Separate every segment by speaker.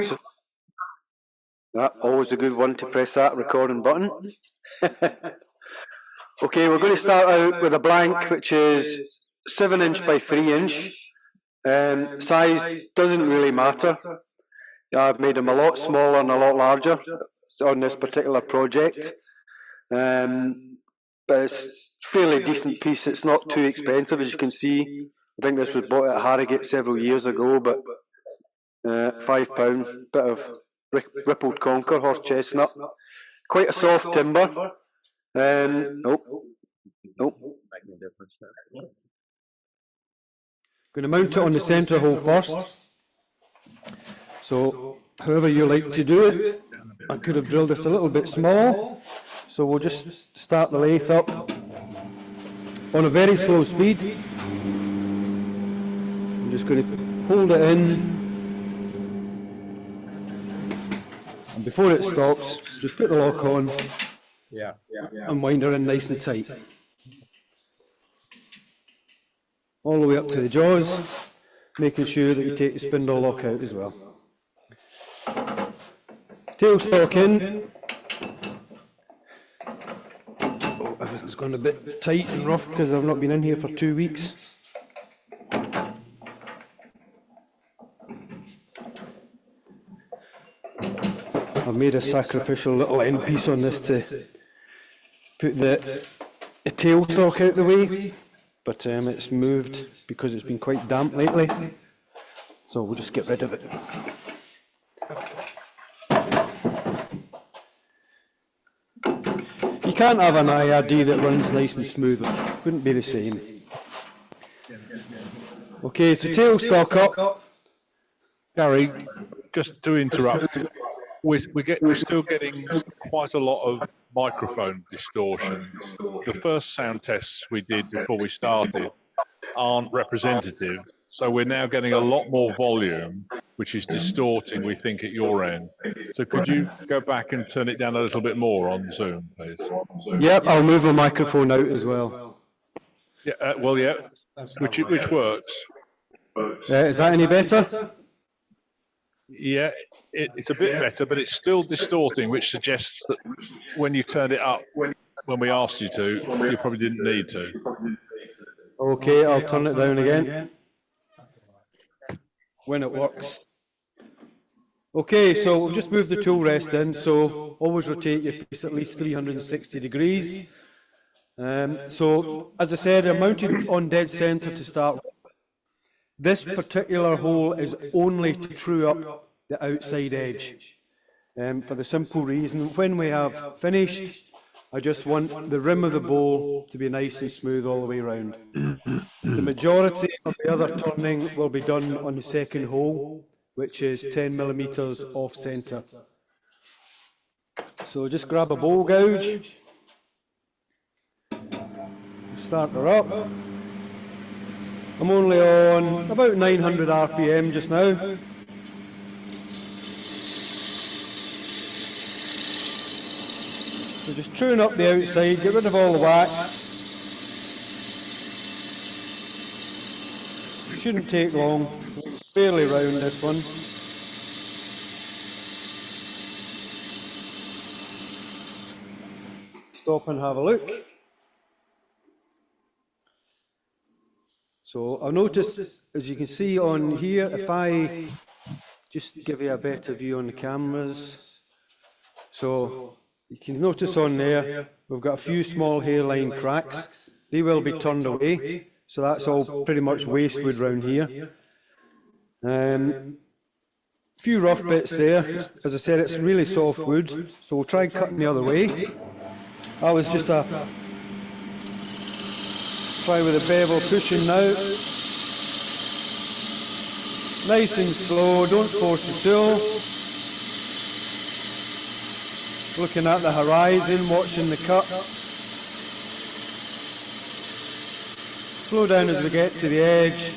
Speaker 1: So, always a good one to press that recording button. Okay, we're going to start out with a blank which is 7 inch by 3 inch. Size doesn't really matter. I've made them a lot smaller and a lot larger on this particular project. But it's a fairly decent piece. It's not too expensive, as you can see. I think this was bought at Harrogate several years ago, but £5, bit of rippled conker, horse chestnut. Quite a soft timber. Going to mount it on the centre hole first. So, however you like to do it, I could have drilled this a little bit small. So we'll just start the lathe up on a very slow speed. I'm just going to hold it in, and before it stops, just put the lock on and wind her in nice and tight. All the way up to the jaws, making sure that you take the spindle lock out as well. Tailstock in. Oh, everything's gone a bit tight and rough because I've not been in here for 2 weeks. I've made a sacrificial little end piece on this to put the tailstock out the way, but it's moved because it's been quite damp lately, so we'll just get rid of it. You can't have an IRD that runs nice and smooth, it wouldn't be the same. Okay, so tailstock up.
Speaker 2: Gary, just to interrupt, we're still getting quite a lot of microphone distortion. The first sound tests we did before we started aren't representative, so we're now getting a lot more volume, which is distorting, we think, at your end. So could you go back and turn it down a little bit more on Zoom, please?
Speaker 1: Yep, I'll move the microphone out as well.
Speaker 2: Yeah, which works.
Speaker 1: Is that any better?
Speaker 2: Yeah, it's a bit better, but it's still distorting, which suggests that when you turned it up, when we asked you to, you probably didn't need to.
Speaker 1: Okay, I'll turn it down again when it works. Okay, so we'll just move the tool rest in, so always rotate your piece at least 360 degrees. So, as I said, I'm mounted on dead centre to start with. This particular hole is only to true up the outside edge, for the simple reason, when we have finished, I just want the rim of the bowl to be nice and smooth all the way around. The majority of the other turning will be done on the second hole, which is 10 millimetres off centre. So just grab a bowl gouge, start her up. I'm only on about 900 RPM just now. So just tune up the outside, get rid of all the wax. It shouldn't take long, it's fairly round this one. Stop and have a look. So I've noticed, as you can see on here, if I just give you a better view on the cameras, so you can notice on there, we've got a few small hairline cracks. They will be turned away, so that's all pretty much waste wood round here. Few rough bits there. As I said, it's really soft wood, so we'll try cutting the other way. That was just a try with the bevel pushing now. Nice and slow, don't force the tool. Looking at the horizon, watching the cut. Slow down as we get to the edge,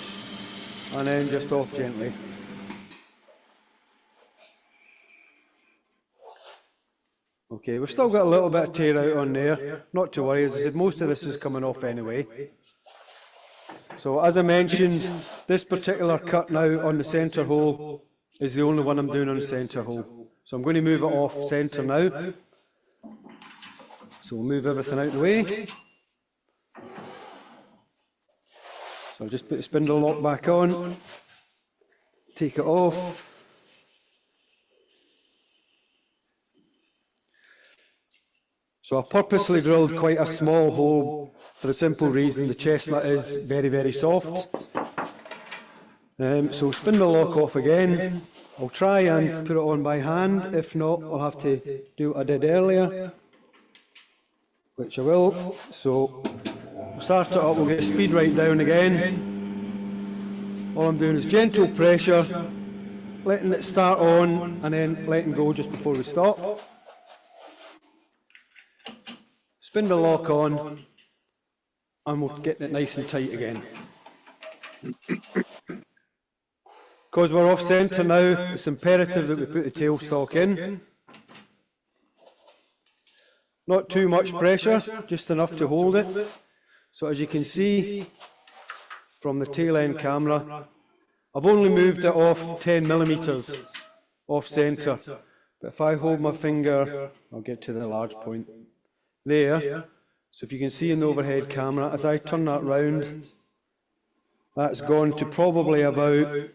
Speaker 1: and then just off gently. Okay, we've still got a little bit of tear out on there, not to worry, as I said, most of this is coming off anyway. So as I mentioned, this particular cut now on the centre hole is the only one I'm doing on the centre hole. So I'm going to move it off centre now. So we'll move everything out of the way. So I'll just put the spindle lock back on, take it off. So I purposely drilled quite a small hole for the simple reason the chestnut is very, very soft. So spindle lock off again. I'll try and put it on by hand. If not, I'll have to do what I did earlier, which I will. So we'll start it up, we'll get speed right down again. All I'm doing is gentle pressure, letting it start on and then letting go just before we stop. Spindle lock on, and we'll get it nice and tight again. Because we're off centre now, it's imperative that we put the tailstock in. Not too much pressure, just enough to hold it. So as you can see from the tail end camera, I've only moved it off 10 millimetres off centre. But if I hold my finger, I'll get to the large point there. So if you can see in the overhead camera, as I turn that round, that's gone to probably about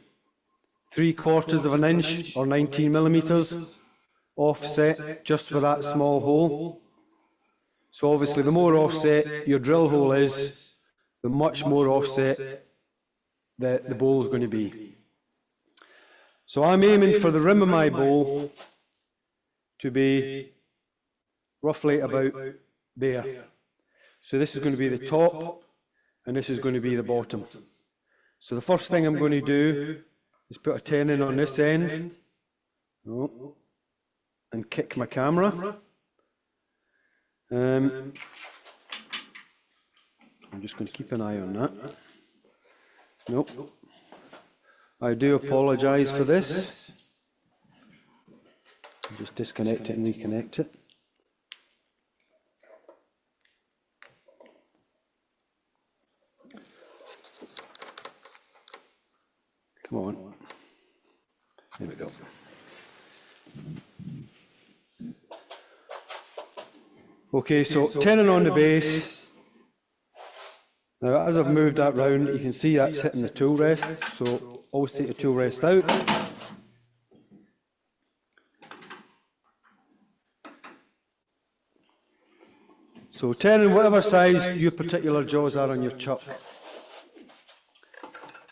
Speaker 1: 3/4 of an inch or 19 millimetres offset just for that small hole. So obviously the more offset your drill hole is, the much more offset the bowl is going to be. So I'm aiming for the rim of my bowl to be roughly about there. So this is going to be the top and this is going to be the bottom. So the first thing I'm going to do is put a tenon on this end and kick my camera. I'm just going to keep an eye on that. Nope. I do apologise for this. I'll just disconnect it and reconnect it. Come on. There we go. Okay, so tenon on the base. Now as I've moved that round, you can see that's hitting the tool rest, so always take the tool rest out. So tenon whatever size your particular jaws are on your chuck.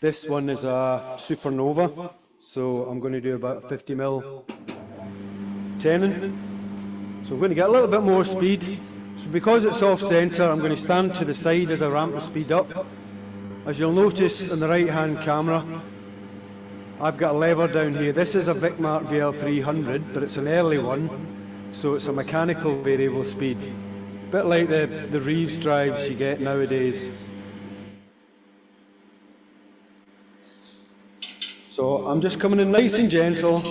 Speaker 1: This one is a Supernova, so I'm going to do about a 50mm tenon. So I'm going to get a little bit more speed. So because it's off centre, I'm going to stand to the side as I ramp the speed up. As you'll notice on the right hand camera, I've got a lever down here. This is a Vicmart VL300, but it's an early one, so it's a mechanical variable speed. A bit like the Reeves drives you get nowadays. So I'm just coming in nice and gentle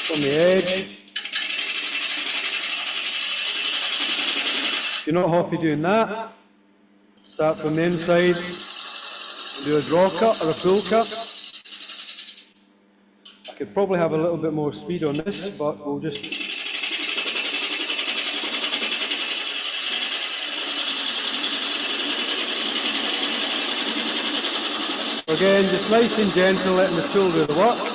Speaker 1: from the edge. If you're not happy doing that, start from the inside, do a draw cut or a pull cut. I could probably have a little bit more speed on this, but we'll just... Again, just nice and gentle, letting the tool do the work.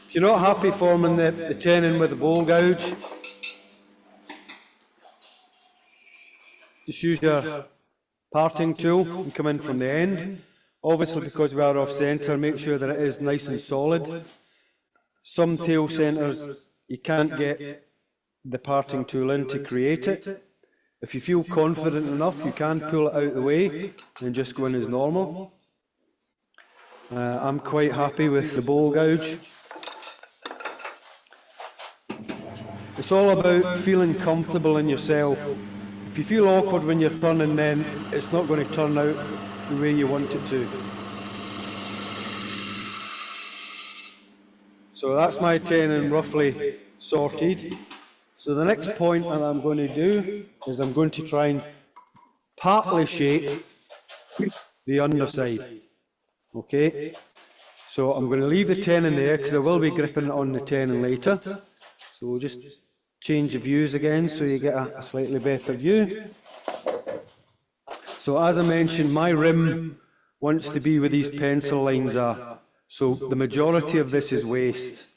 Speaker 1: If you're not happy forming the tenon with the bowl gouge, just use your parting tool and come in from the end. Obviously, because we are off centre, make sure that it is nice and solid. Some tail centres you can't get the parting tool in to create it. If you feel confident enough, you can pull it out of the way and just go in as normal. I'm quite happy with the bowl gouge. It's all about feeling comfortable in yourself. If you feel awkward when you're turning, then it's not going to turn out the way you want it to. So that's my tenon roughly sorted. So the next point that I'm going to do is I'm going to try and partly shape the underside. Okay, so I'm going to leave the tenon there because I will be gripping it on the tenon later. So we'll just change the views again so you get a slightly better view. So as I mentioned, my rim wants to be where these pencil lines are. So the majority of this is waste.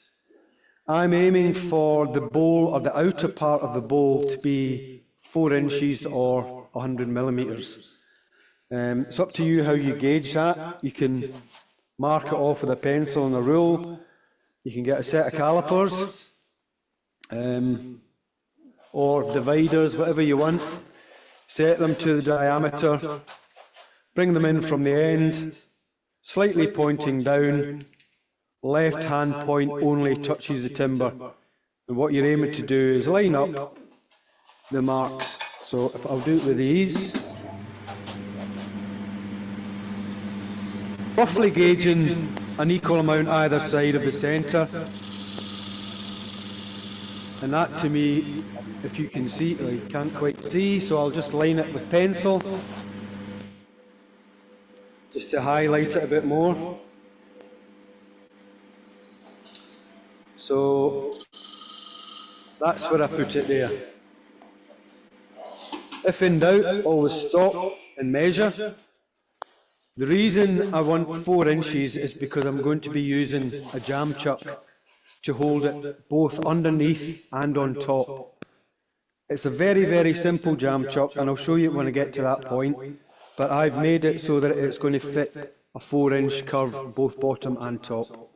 Speaker 1: I'm aiming for the bowl, or the outer part of the bowl, to be 4 inches or 100 millimeters. It's up to you how you gauge that. You can mark it off with a pencil and a rule. You can get a set of calipers, or dividers, whatever you want. Set them to the diameter, bring them in from the end, slightly pointing down. Left hand point only touches the timber. And what you're aiming to do is line up the marks. So if I'll do it with these, roughly gauging an equal amount either side of the centre. And that to me, if you can see, I can't quite see, so I'll just line it with pencil, just to highlight it a bit more. So that's where I put it there. If in doubt, always stop and measure. The reason I want 4 inches is because I'm going to be using a jam chuck to hold it both underneath and on top. It's a very, very simple jam chuck, and I'll show you when I get to that point, but I've made it so that it's going to fit a 4-inch curve, both bottom and top.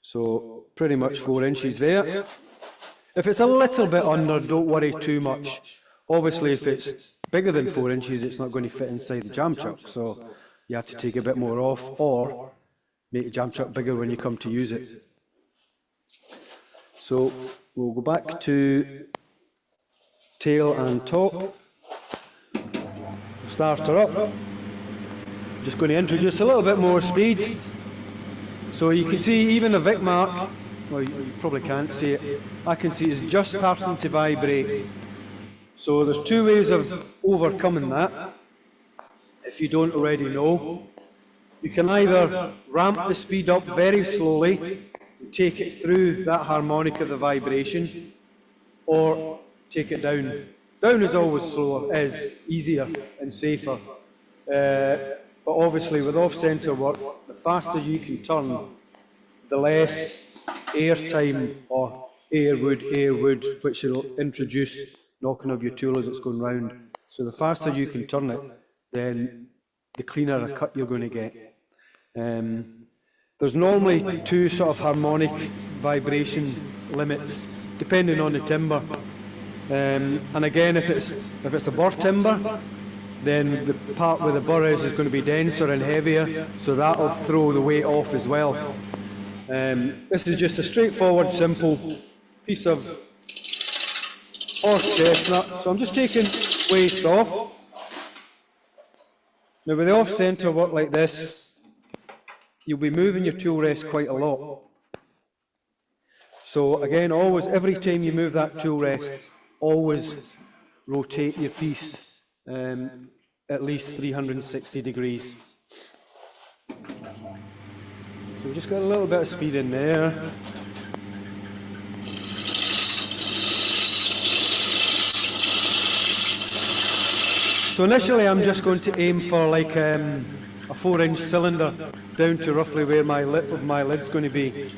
Speaker 1: So pretty much 4 inches there. If it's a little bit under, don't worry too much. Obviously, if it's bigger than 4 inches, it's not going to fit inside the jam chuck, so you have to take a bit more off, or make the jam chuck bigger when you come to use it. So we'll go back to tail and top. Start her up. Just going to introduce a little bit more speed. So you can see even a Vic mark, well you probably can't see it, I can see it's just starting to vibrate. So there's 2 ways of overcoming that, if you don't already know. You can either ramp the speed up very slowly, and take it through that harmonic of the vibration, or take it down. Down is always slower, is easier and safer. But obviously with off-centre work, the faster you can turn, the less air time or air wood, which will introduce knocking of your tool as it's going round. So the faster you can turn it, then the cleaner a cut you're going to get. There's normally 2 sort of harmonic vibration limits, depending on the timber. And again, if it's a burr timber, then the part where the burr is going to be denser and heavier, so that'll throw the weight off as well. This is just a straightforward, simple piece of horse chestnut. So I'm just taking waste off. Now with the off-centre work like this, you'll be moving your tool rest quite a lot. So again, always, every time you move that tool rest, always rotate your piece at least 360 degrees. So we've just got a little bit of speed in there. So initially I'm just going to aim for like a 4-inch cylinder down to roughly where my lip of my lid's going to be,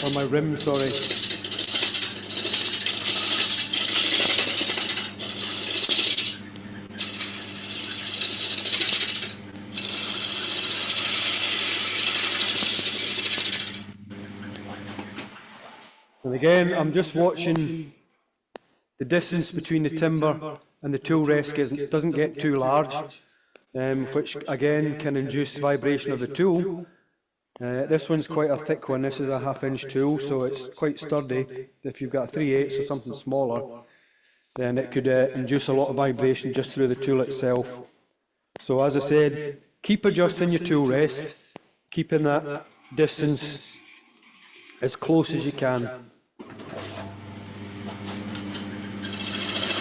Speaker 1: or my rim, sorry. And again, I'm just watching the distance between the timber and the tool rest doesn't get too large. which again can induce vibration of the tool. This one's quite a thick one. This is a 1/2 inch tool, so it's quite sturdy. If you've got a 3/8 or something smaller, then it could induce a lot of vibration just through the tool itself. So as I said, keep adjusting your tool rest, keeping that distance as close as you can.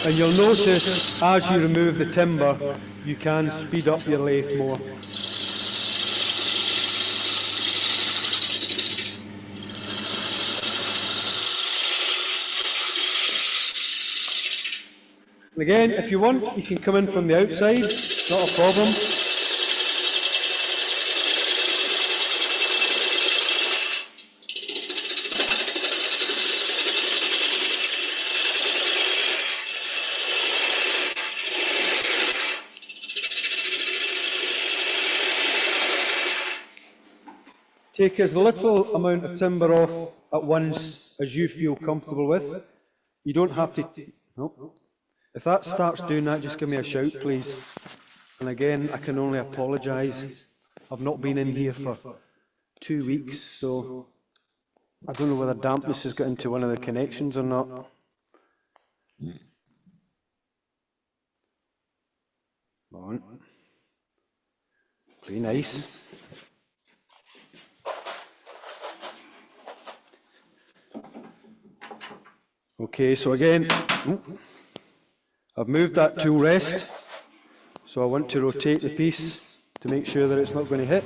Speaker 1: And you'll notice as you remove the timber, you can speed up your lathe more. And again, if you want, you can come in from the outside, not a problem. Take as little amount of timber off at once as you feel comfortable with. You don't have to... Nope. If that starts doing that, just give me a shout, please. And again, I can only apologise. I've not been in here for 2 weeks, so I don't know whether dampness has got into one of the connections or not. Come on. Pretty nice. Okay, so again, I've moved that tool rest, so I want to rotate the piece to make sure that it's not going to hit.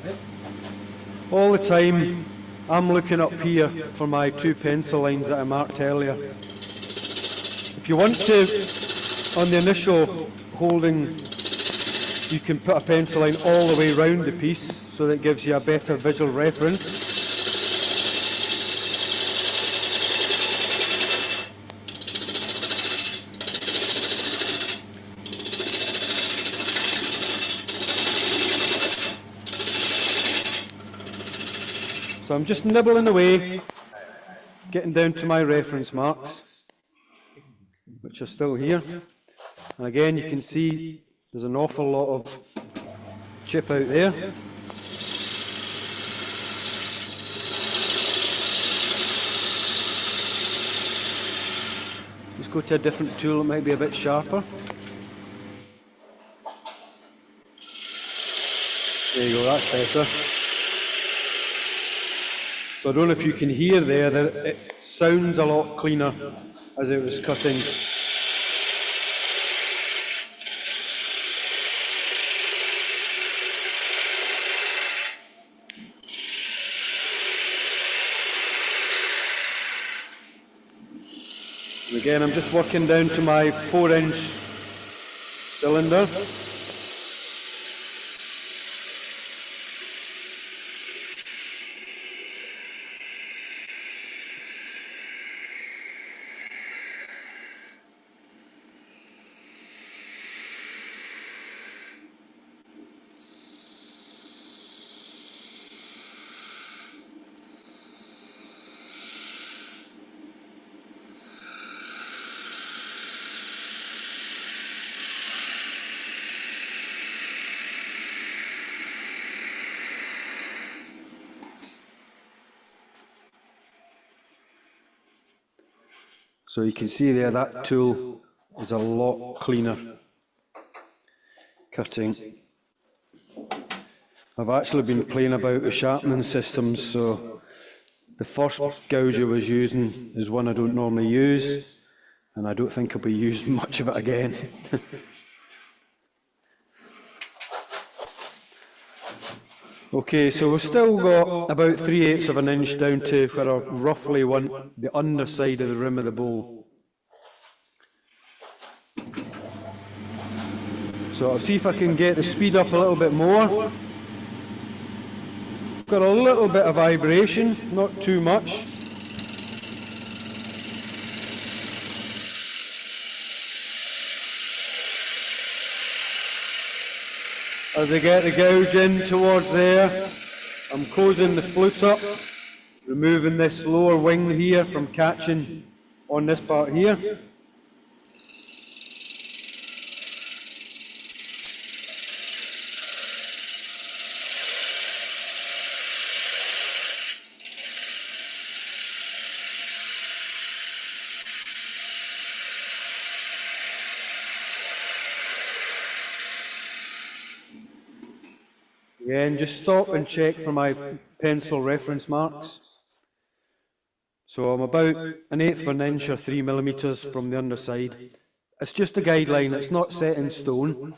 Speaker 1: All the time, I'm looking up here for my 2 pencil lines that I marked earlier. If you want to, on the initial holding, you can put a pencil line all the way around the piece, so that it gives you a better visual reference. So I'm just nibbling away, getting down to my reference marks, which are still here. And again, you can see there's an awful lot of chip out there. Let's go to a different tool that might be a bit sharper. There you go, that's better. So I don't know if you can hear there that it sounds a lot cleaner as it was cutting. And again, I'm just working down to my 4-inch cylinder. So you can see there that tool is a lot cleaner cutting. I've actually been playing about with sharpening systems, so the first gouge I was using is one I don't normally use, and I don't think I'll be using much of it again. Okay, so we've still got about 3/8 of an inch down to where I roughly want the underside of the rim of the bowl. So I'll see if I can get the speed up a little bit more. Got a little bit of vibration, not too much. As I get the gouge in towards there, I'm closing the flute up, removing this lower wing here from catching on this part here. again, just stop and check for my pencil reference marks. So I'm about 1/8 of an inch or 3 millimeters from the underside. It's just a guideline, it's not set in stone.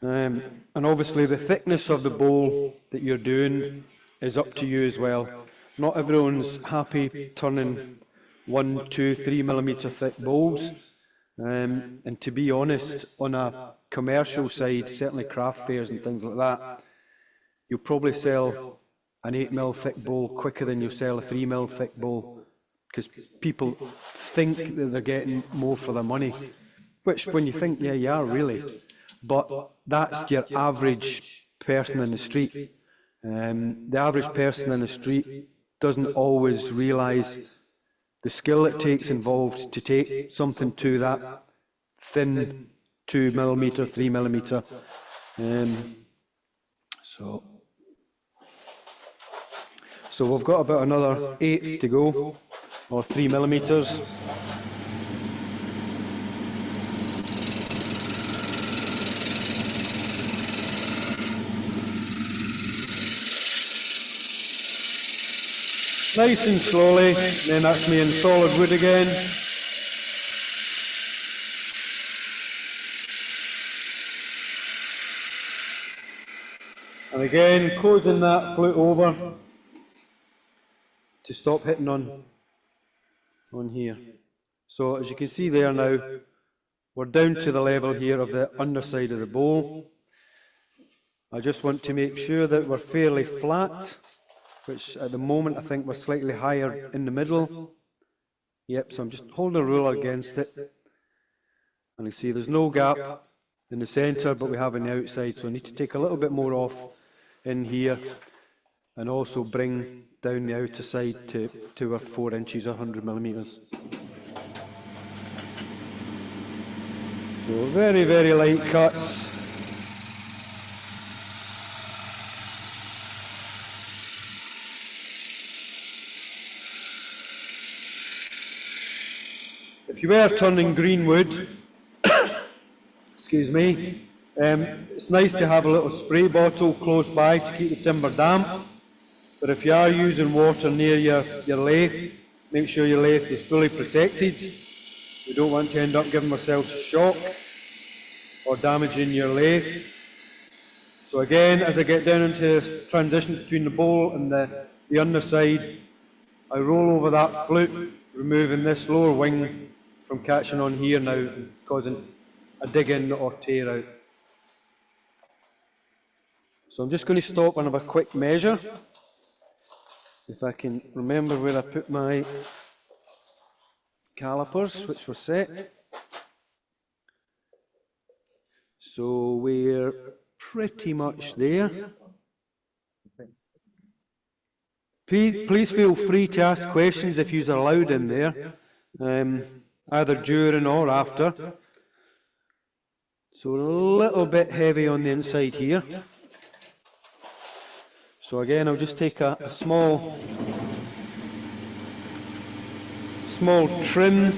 Speaker 1: And obviously the thickness of the bowl that you're doing is up to you as well. Not everyone's happy turning 1, 2, 3 millimeter thick bowls. And to be honest, on a commercial side, certainly craft fairs and things like that, you'll probably sell an 8 mil thick bowl quicker than you'll sell a 3 mil thick bowl, because people think that they're getting more for their money, which when you think, yeah, you are really, but that's your average person in the street. The average person in the street doesn't always realise the skill it takes involved to take something to that thin 2 millimeter, 3 millimeter. So we've got about another 1/8 to go, or 3 millimeters. Nice and slowly, and then that's me in solid wood again. And again, closing that flute over to stop hitting on here. So as you can see there now, we're down to the level here of the underside of the bowl. I just want to make sure that we're fairly flat, which at the moment I think we're slightly higher in the middle. Yep, so I'm just holding a ruler against it. And you see there's no gap in the centre, but we have on the outside, so I need to take a little bit more off in here and also bring down the outer side to our 4 inches or 100 millimetres. So very, very light cuts. If you were turning green wood, excuse me, it's nice to have a little spray bottle close by to keep the timber damp. But if you are using water near your lathe, make sure your lathe is fully protected. We don't want to end up giving ourselves a shock or damaging your lathe. So again, as I get down into this transition between the bowl and the underside, I roll over that flute, removing this lower wing from catching on here now and causing a dig in or tear out. So I'm just going to stop and have a quick measure, if I can remember where I put my calipers, which were set. So we're pretty much there. Please feel free to ask questions if you're allowed in there, either during or after. So a little bit heavy on the inside here. So again, I'll just take a small trim,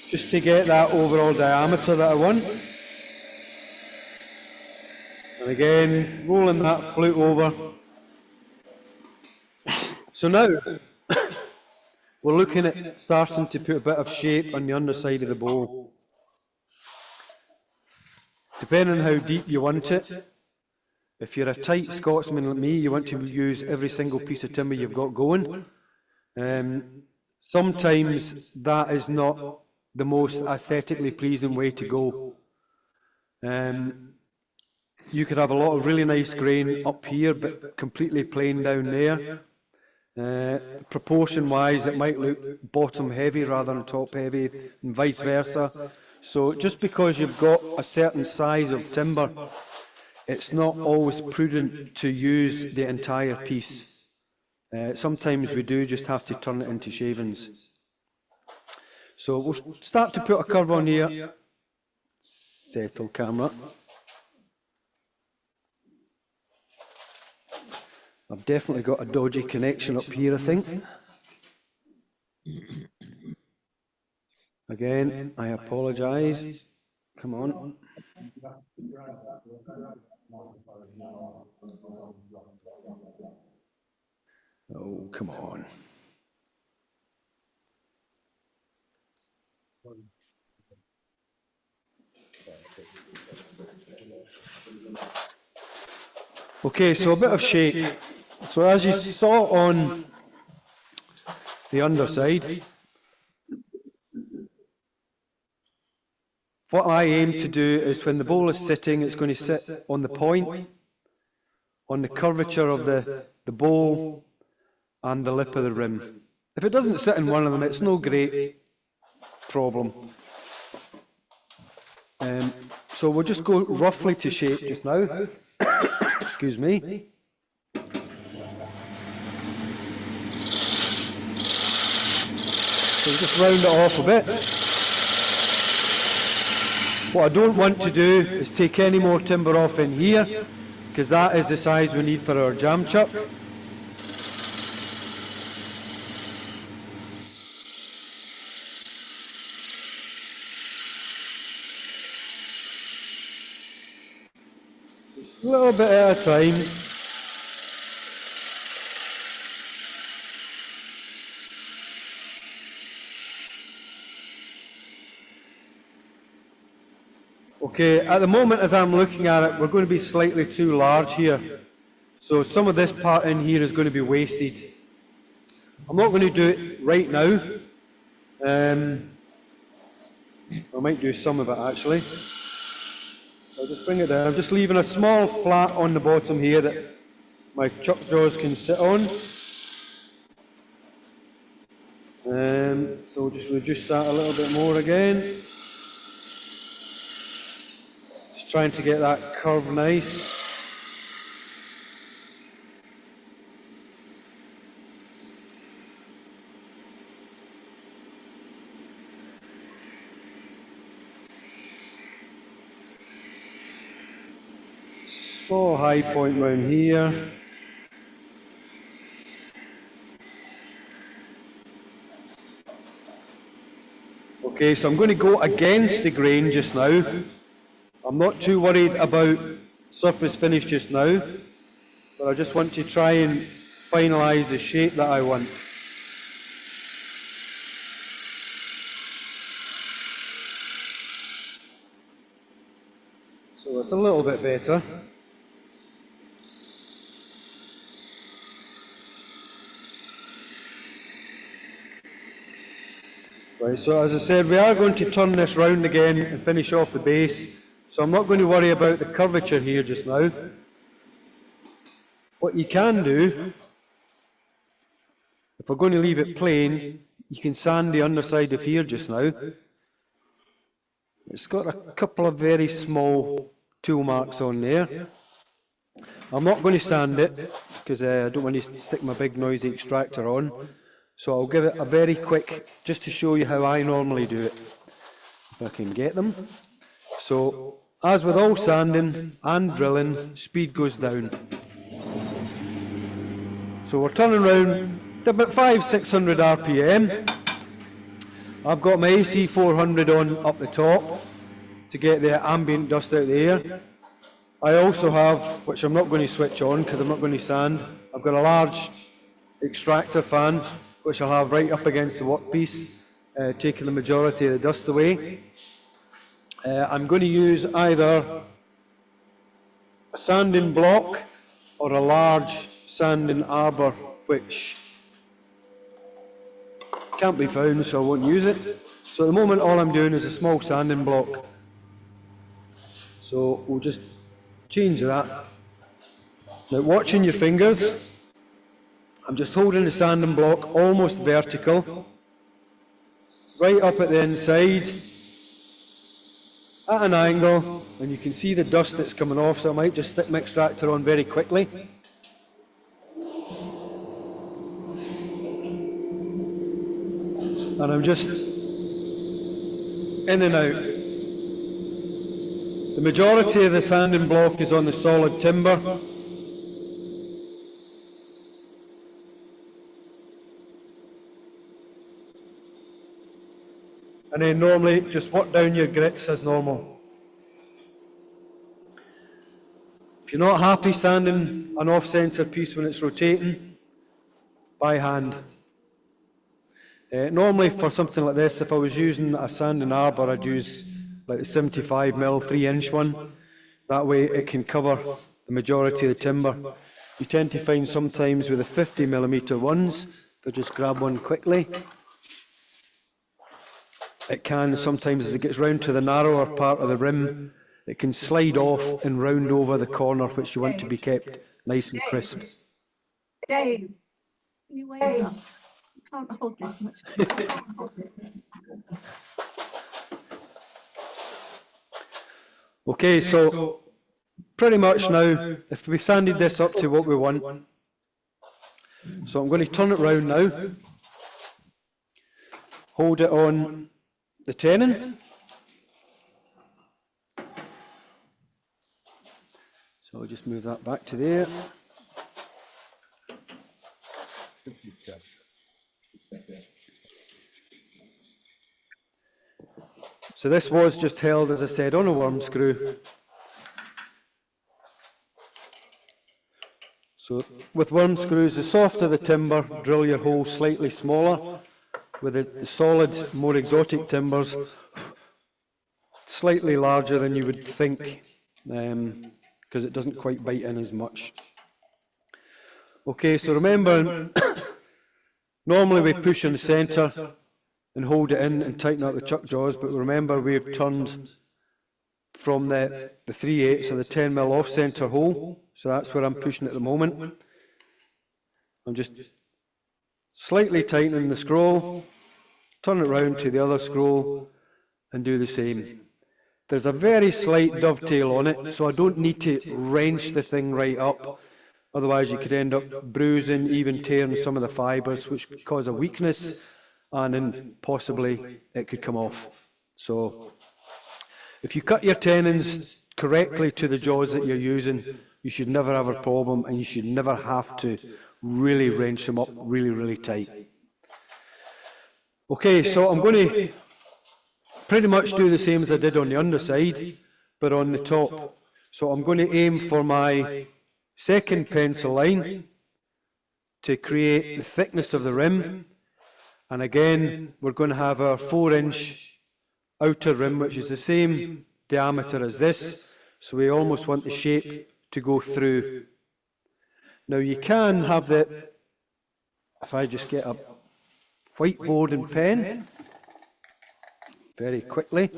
Speaker 1: just to get that overall diameter that I want. And again, rolling that flute over. So now, we're looking at starting to put a bit of shape on the underside of the bowl. Depending on how deep you want it, if you're a tight Scotsman like me, you want to use every single piece of timber you've got going. Sometimes that is not the most aesthetically pleasing way to go. You could have a lot of really nice grain up here, but completely plain down there. Proportion-wise, it might look bottom heavy rather than top heavy, and vice versa. So just because you've got a certain size of timber, it's not always prudent to use the entire piece. Sometimes we do just have to turn it into shavings. So we'll start to put a curve on here. Settle camera. I've definitely got a dodgy connection up here, I think. Again, I apologise. Come on. Oh, come on. Okay, so a bit of shake. So as you saw on the underside, what I aim to do is when the bowl is sitting, it's going to sit on the point, on the curvature of the bowl and the lip of the rim. If it doesn't sit in one of them, it's no great problem. So we'll just go roughly to shape just now. Excuse me. So just round it off a bit. What I don't want to do is take any more timber off in here, because that is the size we need for our jam chuck. A little bit at a time. Okay, at the moment as I'm looking at it, we're going to be slightly too large here. So some of this part in here is going to be wasted. I'm not going to do it right now. I might do some of it actually. I'll just bring it down. I'm just leaving a small flat on the bottom here that my chuck jaws can sit on. So we'll just reduce that a little bit more again. Just trying to get that curve nice. Small high point round here. Okay, so I'm going to go against the grain just now. I'm not too worried about surface finish just now, but I just want to try and finalise the shape that I want. So it's a little bit better. Right, so as I said, we are going to turn this round again and finish off the base. So I'm not going to worry about the curvature here just now. What you can do, if we're going to leave it plain, you can sand the underside of here just now. It's got a couple of very small tool marks on there. I'm not going to sand it because I don't want to stick my big noisy extractor on. So I'll give it a very quick, just to show you how I normally do it. If I can get them. So, as with all sanding and drilling, speed goes down. So we're turning around to about 500-600 RPM. I've got my AC 400 on up the top to get the ambient dust out of the air. I also have, which I'm not going to switch on because I'm not going to sand, I've got a large extractor fan which I'll have right up against the workpiece, taking the majority of the dust away. I'm going to use either a sanding block or a large sanding arbor, which can't be found, so I won't use it. So at the moment all I'm doing is a small sanding block. So we'll just change that. Now watching your fingers, I'm just holding the sanding block almost vertical, right up at the inside, at an angle, and you can see the dust that's coming off, so I might just stick my extractor on very quickly. And I'm just in and out. The majority of the sanding block is on the solid timber. And then normally just work down your grits as normal. If you're not happy sanding an off-center piece when it's rotating, by hand. Normally for something like this, if I was using a sanding arbor, I'd use like the 75mm 3-inch one. That way it can cover the majority of the timber. You tend to find sometimes with the 50mm ones, if I just grab one quickly, it can sometimes, as it gets round to the narrower part of the rim, it can slide off and round over the corner, which you want to be kept nice and crisp.
Speaker 3: Dave, can you wake up? You can't hold this much.
Speaker 1: Okay, so pretty much now, if we sanded this up to what we want, so I'm going to turn it round now, hold it on the tenon, so I'll just move that back to there. So this was just held, as I said, on a worm screw. So with worm screws, the softer the timber, drill your hole slightly smaller. With the solid, more exotic timbers, slightly larger than you would think, because it doesn't quite bite in as much. Okay, so remember, normally we push in the centre and hold it in and tighten up the chuck jaws, but remember we've turned from the 3/8 or the 10mm off-centre hole, so that's where I'm pushing at the moment. I'm just slightly tightening the scroll, turn it round to the other scroll and do the same. There's a very slight dovetail on it, so I don't need to wrench the thing right up, otherwise you could end up bruising, even tearing some of the fibres, which could cause a weakness, and then possibly it could come off. So if you cut your tenons correctly to the jaws that you're using, you should never have a problem, and you should never have to really wrench them up really tight. Okay, so I'm going to pretty much do the same as I did on the underside, but on the top. So I'm going to aim for my second pencil line to create the thickness of the rim, and again we're going to have our 4-inch outer rim, which is the same diameter as this, so we almost want the shape to go through. Now you can have the, if I just get a whiteboard and pen, very quickly.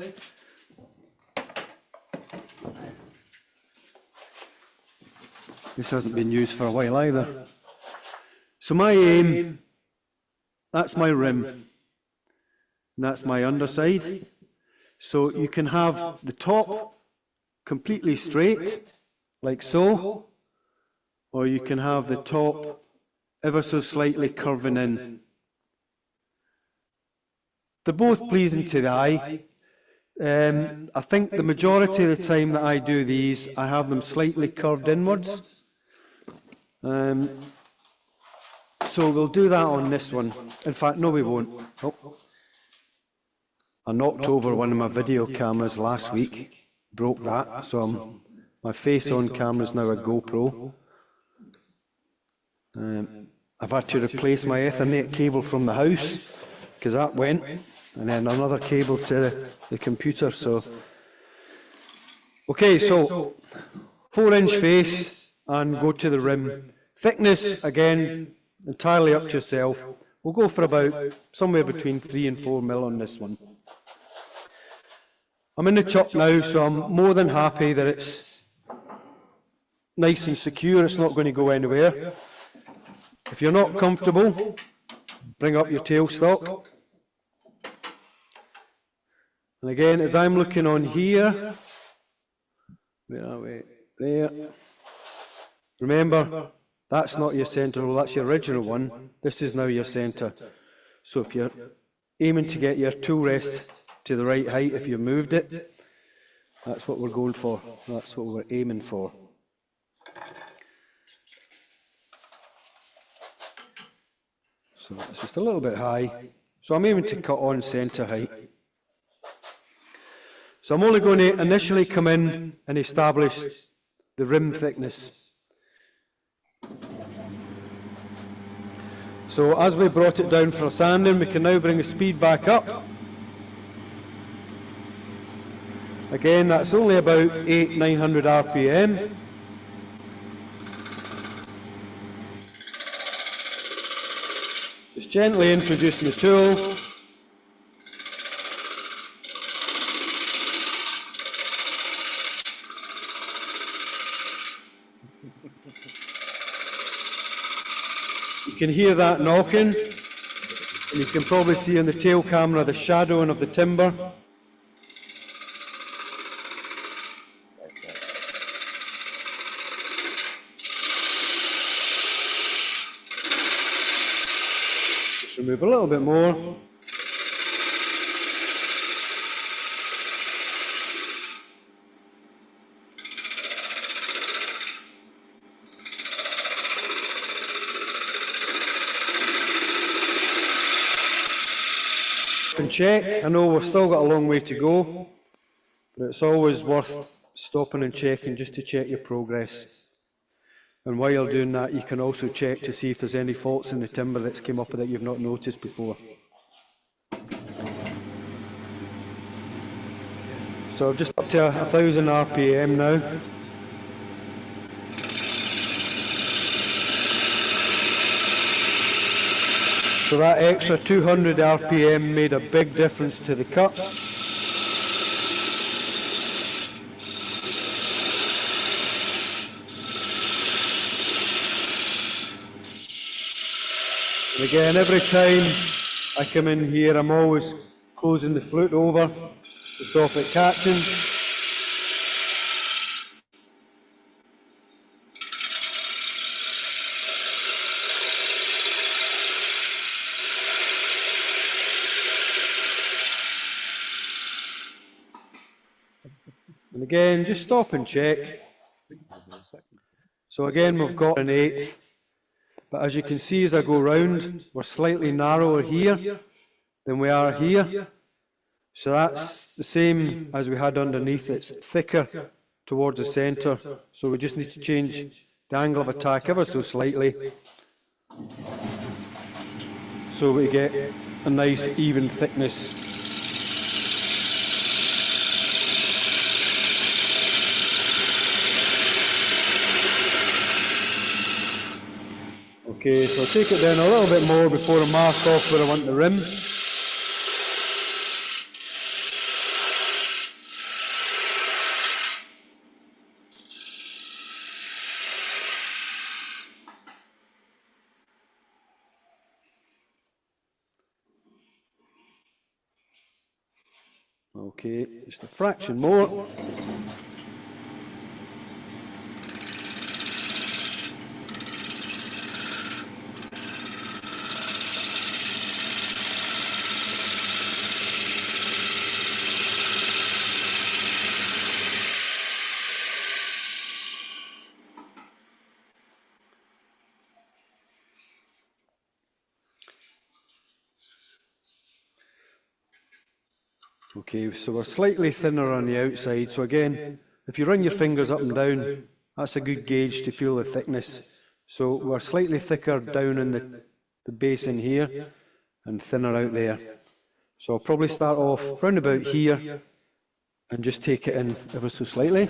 Speaker 1: This hasn't been used for a while either. So my aim, that's my rim, and that's my underside. So you can have the top completely straight, like so, or you can have the top ever so slightly curving in. They're both pleasing to the eye. I think the majority of the time that I do these, I have them slightly curved inwards. So we'll do that on this one. In fact, no we won't. Oh. I knocked over one of my video cameras last week, broke that, so my face on camera is now a GoPro. I've had to replace my Ethernet cable from the house, because that went, and then another cable to the computer. So, okay, so 4-inch face and go to the rim. Thickness, again, entirely up to yourself. We'll go for about somewhere between 3 and 4mm on this one. I'm in the chuck now, so I'm more than happy that it's nice and secure. It's not going to go anywhere. If you're not comfortable, bring up your tailstock. And again, as I'm looking on here, where are we? There. Remember, that's not your centre hole, that's your original one. This is now your centre. So if you're aiming to get your tool rest to the right height, if you moved it, that's what we're going for. That's what we're aiming for. So it's just a little bit high. So I'm aiming to cut on centre height. So I'm only going to initially come in and establish the rim thickness. So as we brought it down for sanding, we can now bring the speed back up. Again, that's only about 800–900 RPM. Just gently introducing the tool. You can hear that knocking, and you can probably see in the tail camera the shadowing of the timber. Just remove a little bit more. And check. I know we've still got a long way to go, but it's always worth stopping and checking just to check your progress. And while you're doing that, you can also check to see if there's any faults in the timber that's came up that you've not noticed before. So just up to 1000 RPM now. So that extra 200 RPM made a big difference to the cut. And again, every time I come in here, I'm always closing the flute over to stop it catching. And again, just stop and check. So again, we've got an 1/8, but as you can see as I go round, we're slightly narrower here than we are here. So that's the same as we had underneath, it's thicker towards the centre. So we just need to change the angle of attack ever so slightly, so we get a nice even thickness. Okay, so I'll take it down a little bit more before I mark off where I want the rim. Okay, just a fraction more. Okay, so we're slightly thinner on the outside, so again, if you run your fingers up and down, that's a good gauge to feel the thickness. So we're slightly thicker down in the basin here, and thinner out there. So I'll probably start off round about here, and just take it in ever so slightly.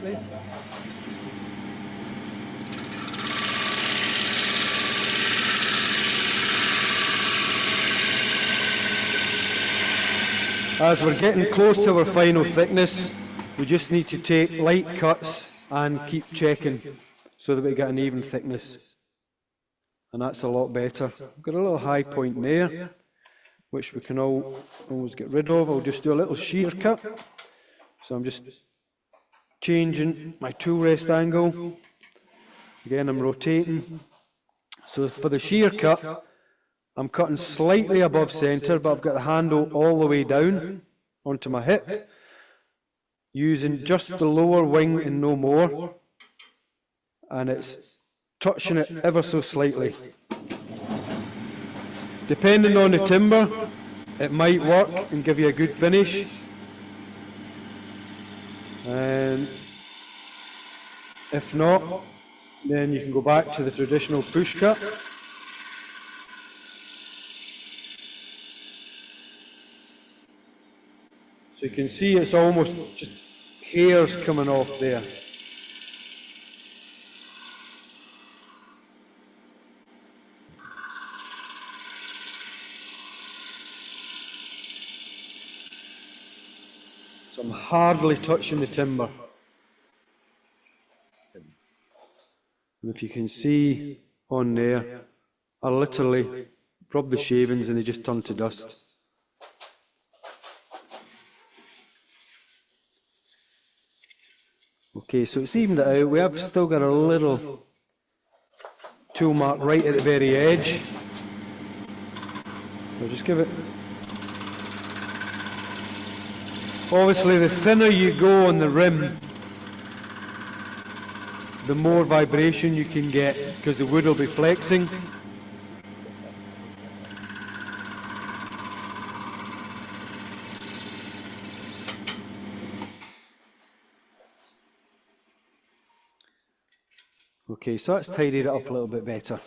Speaker 1: As we're getting close to our final thickness, we just need to take light cuts and keep checking so that we get an even thickness. And that's a lot better. We've got a little high point there, which we can always get rid of. I'll just do a little shear cut. So I'm just changing my tool rest angle. Again, I'm rotating. So for the shear cut, I'm cutting slightly above centre, but I've got the handle all the way down onto my hip, using just the lower wing and no more, and it's touching it ever so slightly. Depending on the timber, it might work and give you a good finish. And If not, then you can go back to the traditional push cut. So you can see it's almost just hairs coming off there. So I'm hardly touching the timber. And if you can see on there, I literally rub the shavings and they just turn to dust. Okay, so it's evened it out. We have still got a little tool mark right at the very edge. I'll just give it. Obviously, the thinner you go on the rim, the more vibration you can get because the wood will be flexing. Okay, so that's tidied it up a little bit better.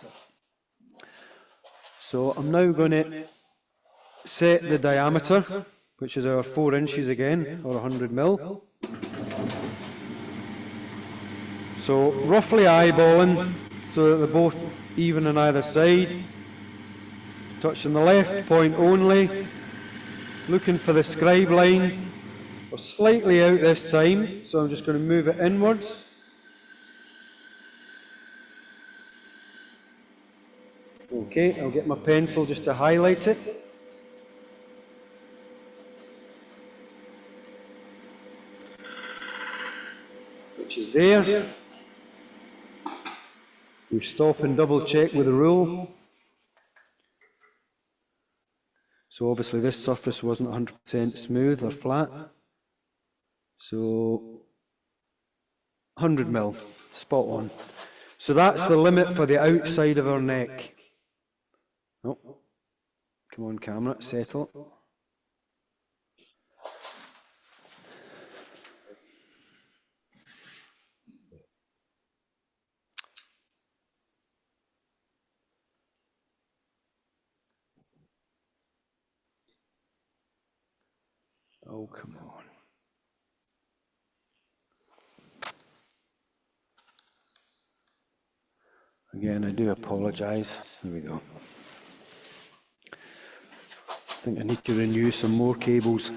Speaker 1: So I'm now going to set the diameter, which is our 4 inches again, or 100 mil. So roughly eyeballing, so that they're both even on either side. Touching the left point only, looking for the scribe line. We're slightly out this time, so I'm just going to move it inwards. Okay, I'll get my pencil just to highlight it. Which is there. We stop and double check with the rule. So obviously this surface wasn't 100% smooth or flat. So 100 mil, spot on. So that's the limit for the outside of our neck. Oh, come on camera, settle. Oh, come on. Again, I do apologise. Here we go. I think I need to renew some more cables.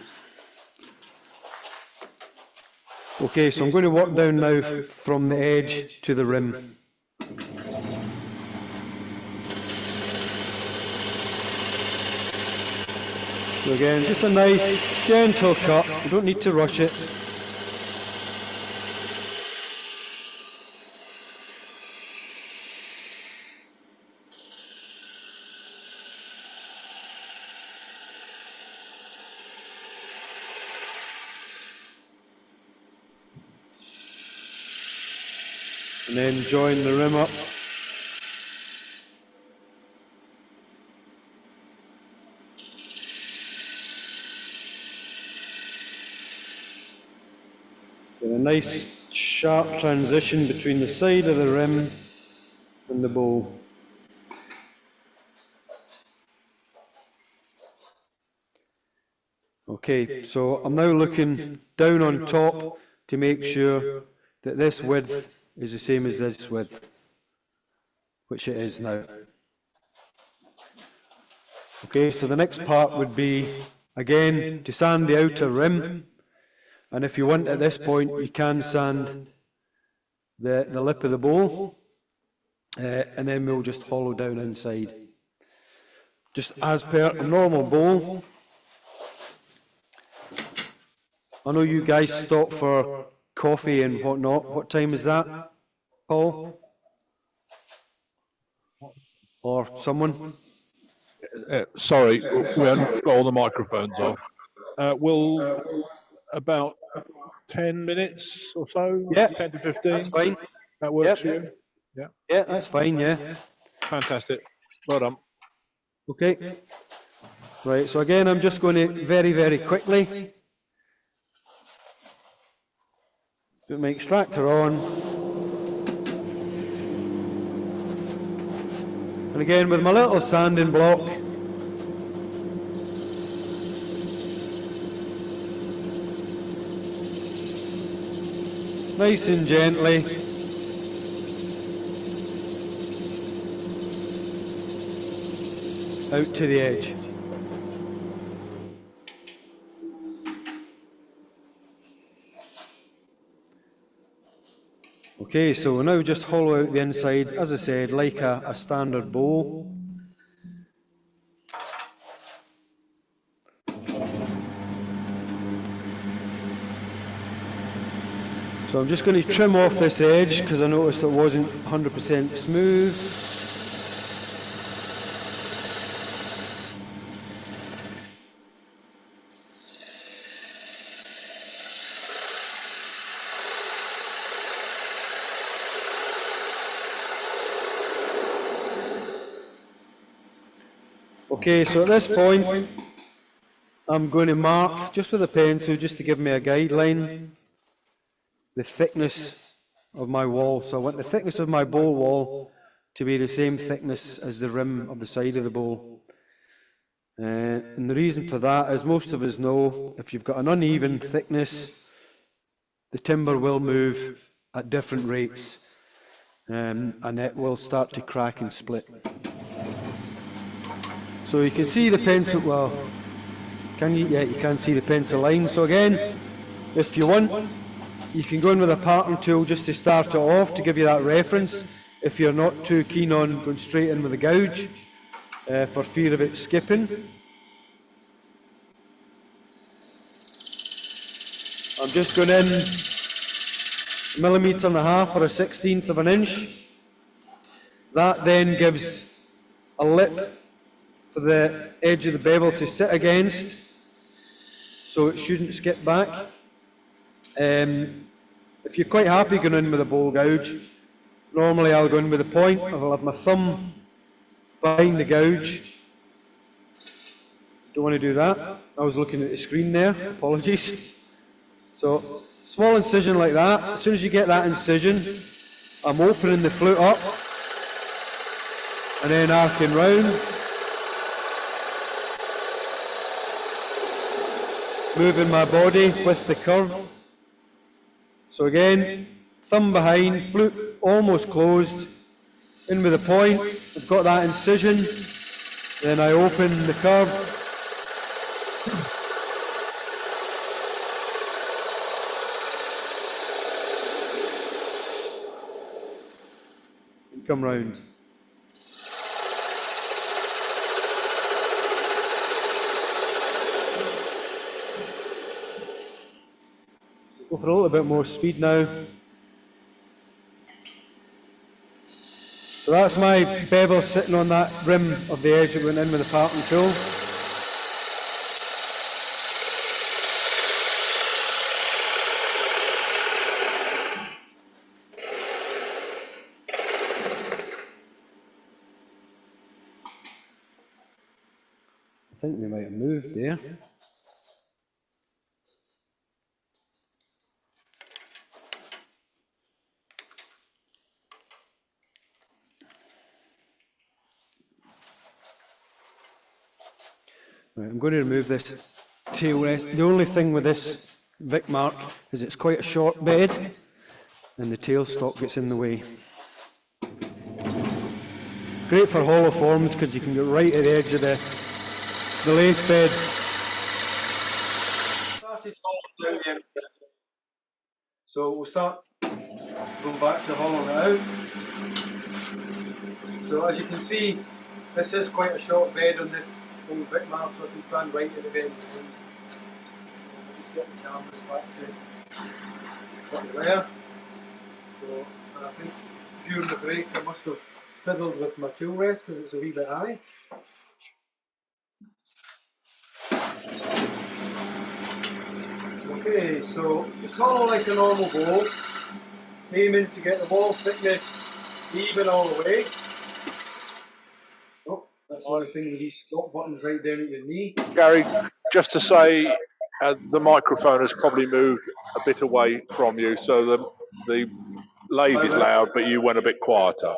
Speaker 1: Okay, so I'm going to work down now from the edge to the rim. So again, just a nice, gentle cut. You don't need to rush it. And then join the rim up. Get a nice sharp transition between the side of the rim and the bowl. Okay, so I'm now looking down on top to make sure that this width is the same as this width, which it is now. Okay, so the next part would be, again, to sand the outer rim, and if you want at this point, you can sand the lip of the bowl, and then we'll just hollow down inside. Just as per a normal bowl. I know you guys stop for coffee and whatnot. What time is that, Paul? Or someone?
Speaker 2: Sorry, we haven't got all the microphones off. We'll about 10 minutes or so,
Speaker 1: Yeah,
Speaker 2: 10 to 15.
Speaker 1: That's fine.
Speaker 2: That works
Speaker 1: Yep.
Speaker 2: for you? Yeah.
Speaker 1: Yeah, that's fine, yeah.
Speaker 2: Fantastic. Well done.
Speaker 1: Okay. Right, so again, I'm just going to very, very quickly put my extractor on. And again with my little sanding block, nice and gently out to the edge. Okay, so we'll now just hollow out the inside, as I said, like a standard bowl. So I'm just going to trim off this edge because I noticed it wasn't 100% smooth. Okay, so at this point, I'm going to mark, just with a pencil, just to give me a guideline, the thickness of my wall. So I want the thickness of my bowl wall to be the same thickness as the rim of the side of the bowl. And the reason for that, as most of us know, if you've got an uneven thickness, the timber will move at different rates, and it will start to crack and split. So you can see the pencil, well, can you? Yeah, you can see the pencil line. So again, if you want, you can go in with a pattern tool just to start it off to give you that reference, if you're not too keen on going straight in with a gouge, for fear of it skipping. I'm just going in 1.5 millimeters or 1/16 of an inch. That then gives a lip for the edge of the bevel to sit against, so it shouldn't skip back. If you're quite happy going in with a bowl gouge, normally I'll go in with a point, I'll have my thumb behind the gouge. Don't want to do that. I was looking at the screen there, apologies. So, small incision like that. As soon as you get that incision, I'm opening the flute up and then arcing round. Moving my body with the curve. So again, thumb behind, flute almost closed, in with a point, I've got that incision, then I open the curve, and come round. Go for a little bit more speed now. So that's my bevel sitting on that rim of the edge that went in with the pattern tool. I think they might have moved there. Right, I'm going to remove this tail rest. The only thing with this Vic mark is it's quite a short bed and the tailstock gets in the way. Great for hollow forms because you can get right at the edge of the lathe bed. So we'll start going back to hollowing it out. So as you can see, this is quite a short bed on this old Vic mark, so I can stand right at the very end. Just get the cameras back to there. So, and I think during the break I must have fiddled with my tool rest because it's a wee bit high. Okay, so just hollow like a normal bowl, aiming to get the wall thickness even all the way. Oh, that's one thing with these stop buttons right down at your knee.
Speaker 2: Gary, just to say, the microphone has probably moved a bit away from you, so the lathe is loud, but you went a bit quieter.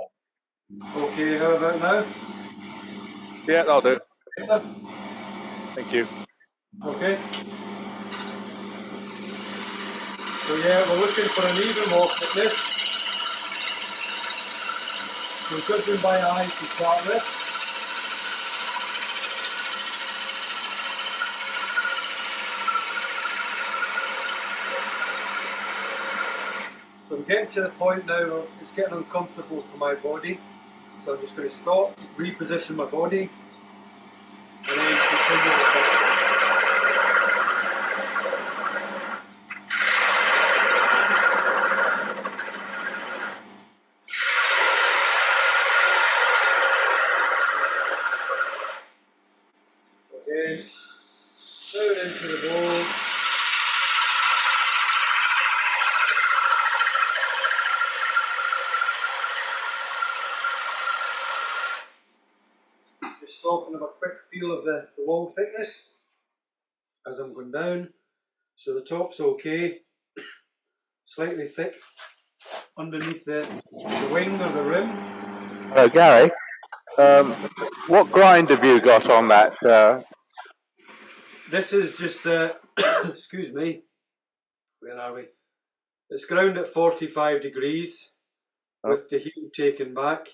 Speaker 1: Okay, how about now?
Speaker 2: Yeah, that'll do.
Speaker 1: Better?
Speaker 2: Thank you.
Speaker 1: Okay. So yeah, we're looking for an even wall thickness. So judging by eye to start with. So I'm getting to the point now where it's getting uncomfortable for my body. So I'm just going to stop, reposition my body, and then continue the cut. Again, down into the bowl. Just stopping to have a quick feel of the wall thickness as I'm going down. So the top's okay, slightly thick underneath the wing or the rim.
Speaker 4: Hello, Gary. What grind have you got on that?
Speaker 1: This is just excuse me, where are we? It's ground at 45 degrees with the heel taken back,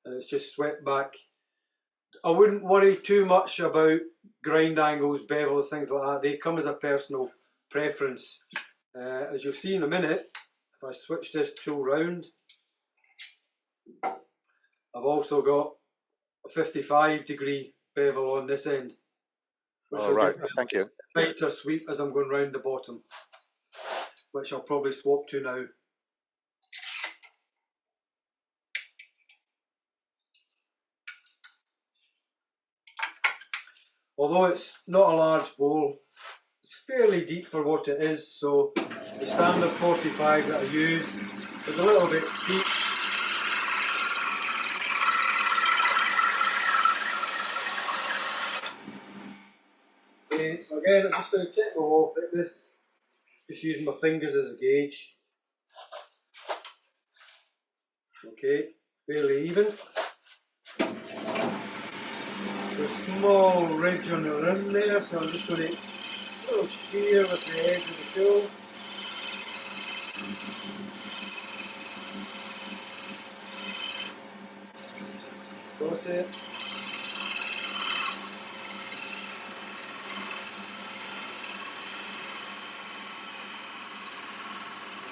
Speaker 1: and it's just swept back. I wouldn't worry too much about grind angles, bevels, things like that. They come as a personal preference. As you'll see in a minute, if I switch this tool round, I've also got a 55 degree bevel on this end, which will
Speaker 4: right,
Speaker 1: give me
Speaker 4: thank you.
Speaker 1: a tighter sweep as I'm going round the bottom, which I'll probably swap to now. Although it's not a large bowl, it's fairly deep for what it is, so the standard 45 that I use is a little bit steep. Okay, so again, I'm just going to check my wall thickness, just using my fingers as a gauge. Okay, fairly even. A small ridge on the rim there, so I'm just going to a little shear with the edge of the tool. Got it.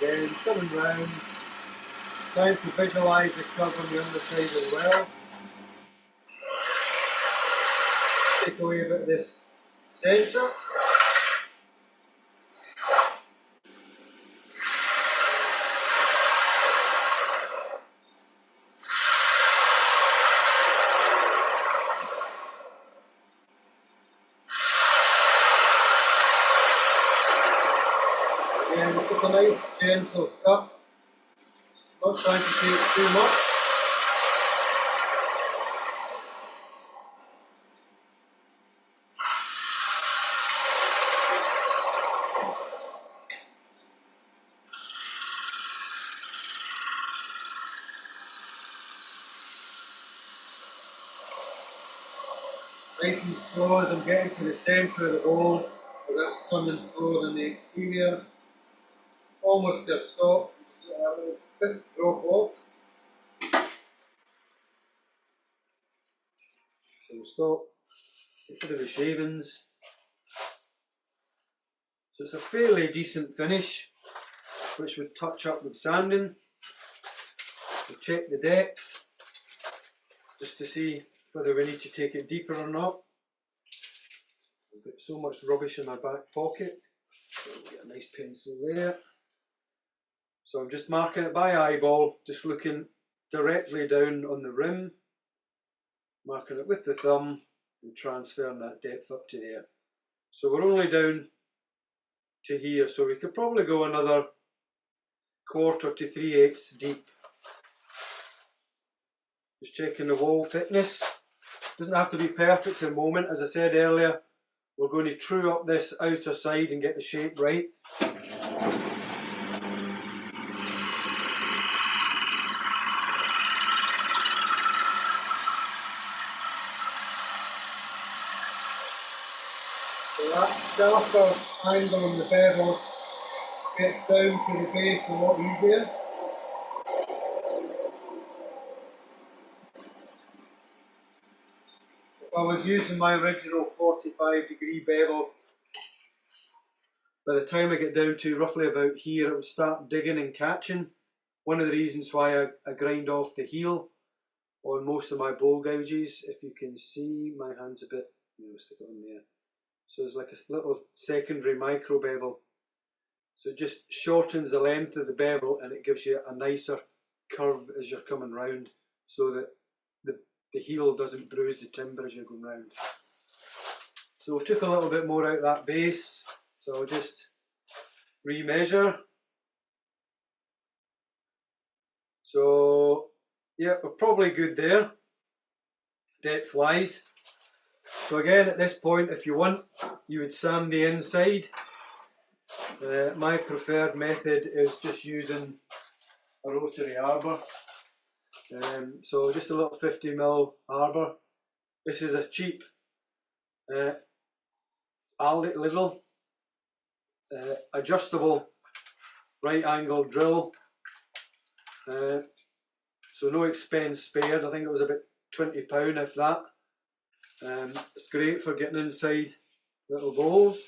Speaker 1: Again, coming round, trying to visualise the curve on the underside as well. Take away a bit of this centre. Again, it's a nice gentle cut. Not trying to take too much. Nice and slow as I'm getting to the centre of the bowl, so that's turning slower than the exterior. Almost to a stop, just a little bit drop off. So we'll stop, get rid of the shavings. So it's a fairly decent finish, which would touch up with sanding. We'll check the depth, just to see whether we need to take it deeper or not. I've got so much rubbish in my back pocket. So we'll get a nice pencil there. So I'm just marking it by eyeball, just looking directly down on the rim, marking it with the thumb and transferring that depth up to there. So we're only down to here, so we could probably go another 1/4 to 3/8 deep. Just checking the wall thickness. Doesn't have to be perfect at the moment. As I said earlier, we're going to true up this outer side and get the shape right. So that sharper angle on the bevel gets down to the base a lot easier. If I was using my original 45-degree bevel, by the time I get down to roughly about here, it would start digging and catching. One of the reasons why I grind off the heel on most of my bowl gouges, if you can see, my hand's a bit, stick it on there. So it's like a little secondary micro bevel. So it just shortens the length of the bevel and it gives you a nicer curve as you're coming round, so that the heel doesn't bruise the timber as you're going round. So we took a little bit more out of that base, so I'll just remeasure. So yeah, we're probably good there, depth wise. So again, at this point, if you want, you would sand the inside. My preferred method is just using a rotary arbor. So just a little 50mm arbor. This is a cheap little adjustable right angle drill. So no expense spared. I think it was about £20 if that. It's great for getting inside little bowls.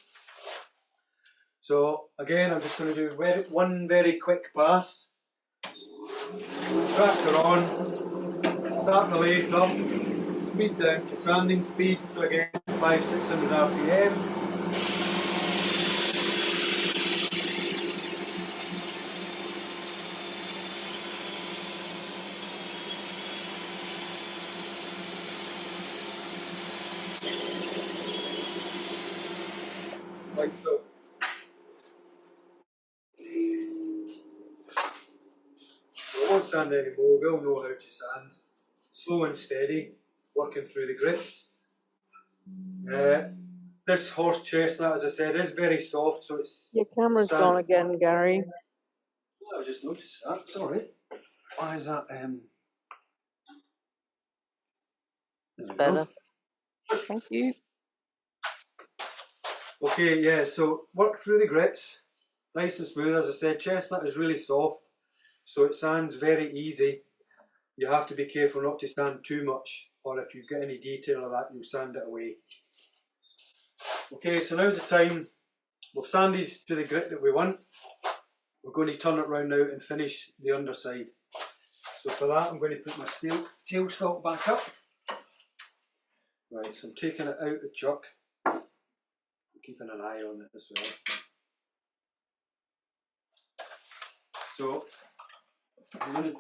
Speaker 1: So again, I'm just going to do one very quick pass. Tractor on, start the lathe up, speed down to sanding speed, so again 500-600 RPM. Like so. We won't sand anymore, we'll know how to sand. Slow and steady, working through the grits. This horse chestnut, as I said, is very soft, so it's...
Speaker 5: Your camera's gone again, Gary.
Speaker 1: Well, I just noticed that, sorry. Why is that? There we go.
Speaker 5: Better. Thank you.
Speaker 1: Okay, yeah, so work through the grits, nice and smooth. As I said, chestnut is really soft, so it sands very easy. You have to be careful not to sand too much, or if you've got any detail of that, you'll sand it away. Okay, so now's the time. We've sanded to the grit that we want. We're going to turn it round now and finish the underside. So for that, I'm going to put my tailstock back up. Right, so I'm taking it out the chuck. Keeping an eye on it as well. So I'm going to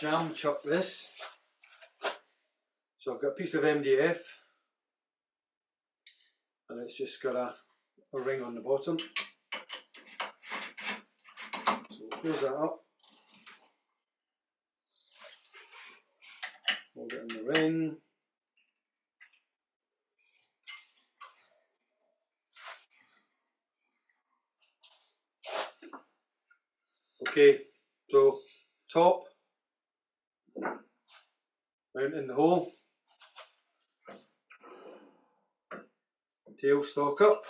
Speaker 1: jam chuck this. So I've got a piece of MDF and it's just got a ring on the bottom. So we'll close that up. Hold it in the ring. Okay, so top, mount in the hole, tailstock up,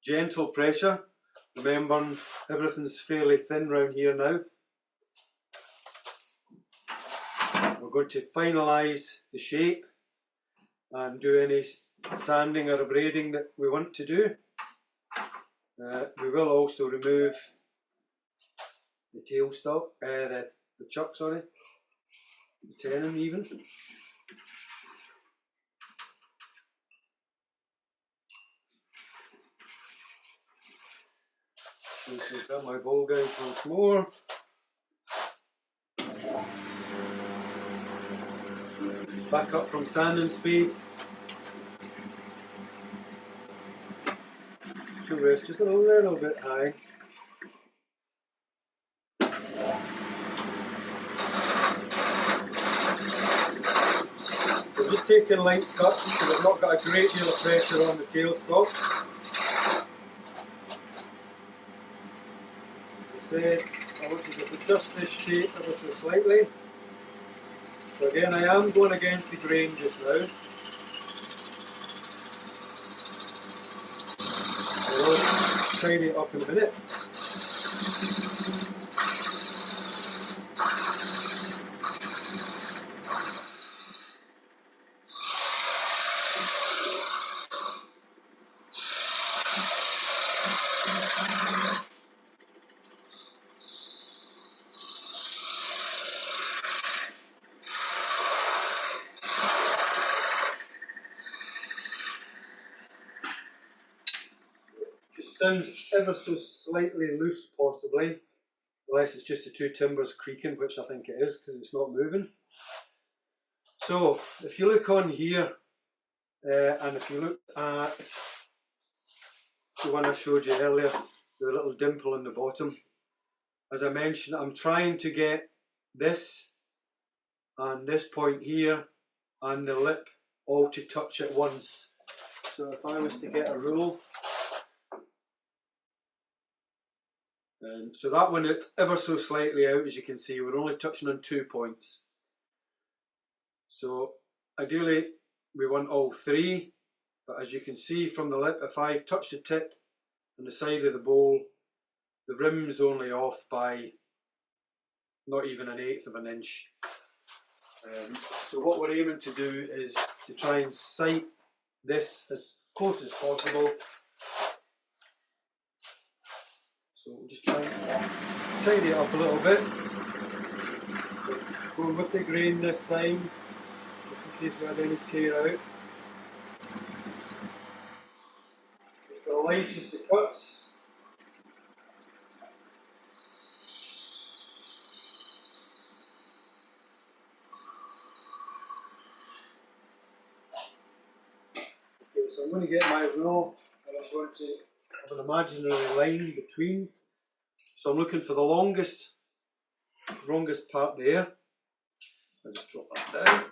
Speaker 1: gentle pressure, remember everything's fairly thin round here now. We're going to finalise the shape and do any sanding or abrading that we want to do. We will also remove the tailstock, the chuck, sorry, the tenon even. So I've got my bowl gouge once more. Back up from sanding speed. To rest just a little bit high. So just taking light cuts because I've not got a great deal of pressure on the tailstock. As I said, I want to just adjust this shape ever so slightly. So again, I am going against the grain just now. We'll tidy it up in a minute. Sounds ever so slightly loose, possibly, unless it's just the two timbers creaking, which I think it is because it's not moving. So, if you look on here, and if you look at the one I showed you earlier, the little dimple in the bottom, as I mentioned, I'm trying to get this and this point here and the lip all to touch at once. So if I was to get a rule, so that one it's ever so slightly out, as you can see, we're only touching on 2 points. So ideally we want all three, but as you can see from the lip, if I touch the tip and the side of the bowl, the rim's only off by not even 1/8 of an inch. So what we're aiming to do is to try and sight this as close as possible. So we'll just try and tidy it up a little bit. Going with the grain this time, just in case we had any tear out. It's the lightest it cuts. Okay, so I'm going to get my rule and I'm going to have an imaginary line between. So I'm looking for the longest part there. I'll just drop that down,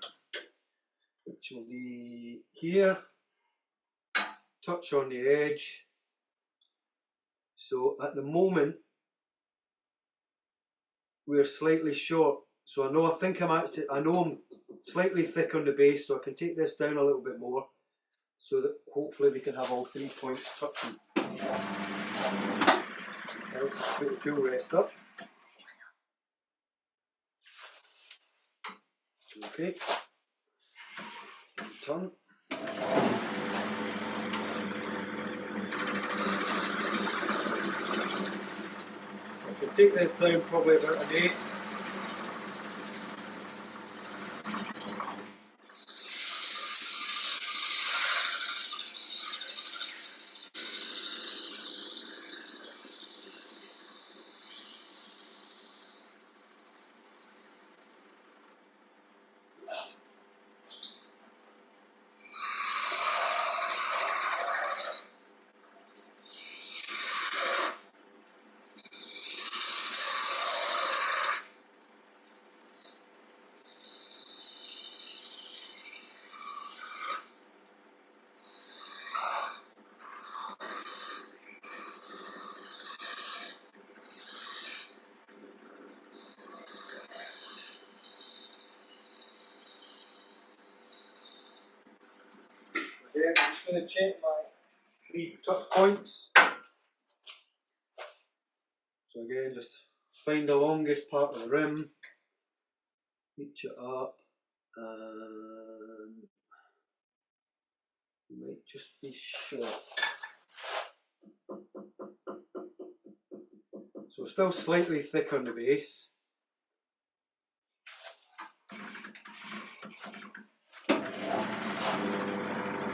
Speaker 1: which will be here. Touch on the edge. So at the moment we're slightly short. So I know I'm slightly thick on the base, so I can take this down a little bit more, so that hopefully we can have all 3 points touching. Now let's just put the tool rest up. Okay. Turn. I can take this down probably about 1/8. Okay, I'm just going to check my 3 touch points. So again, just find the longest part of the rim, reach it up, and you might just be short. So still slightly thick on the base.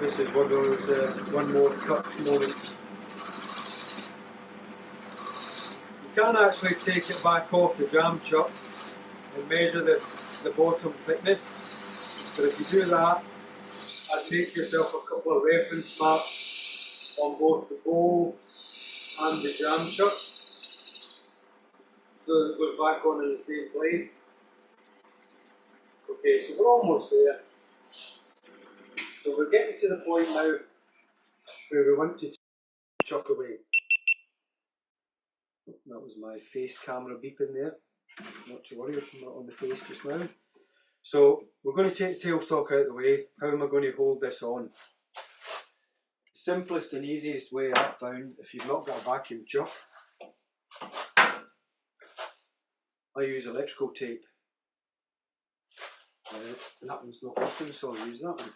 Speaker 1: This is one of those one more cut moments. You can actually take it back off the jam chuck and measure the bottom thickness, but if you do that, I'd make yourself a couple of reference marks on both the bowl and the jam chuck, so that it goes back on in the same place. Okay, so we're almost there. So we're getting to the point now where we want to chuck away. That was my face camera beeping there. Not to worry, I'm not on the face just now. So we're going to take the tailstock out of the way. How am I going to hold this on? simplest and easiest way I've found, if you've not got a vacuum chuck, I use electrical tape. And that one's not working, so I'll use that one.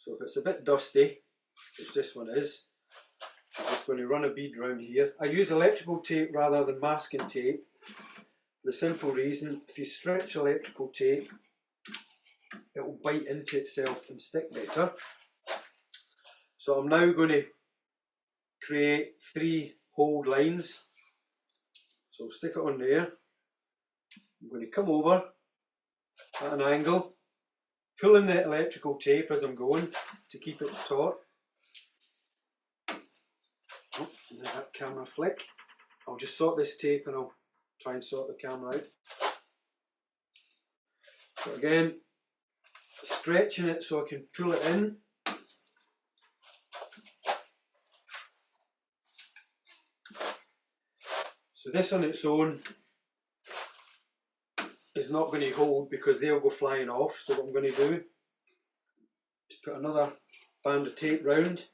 Speaker 1: So if it's a bit dusty, which this one is, I'm just going to run a bead round here. I use electrical tape rather than masking tape. The simple reason, if you stretch electrical tape, it will bite into itself and stick better. So I'm now going to create 3 hold lines. So I'll stick it on there. I'm going to come over at an angle, pulling the electrical tape as I'm going to keep it taut. Oh, and there's that camera flick. I'll just sort this tape and I'll try and sort the camera out. So again, stretching it so I can pull it in. So this on its own is not going to hold because they'll go flying off. So what I'm going to do is put another band of tape round,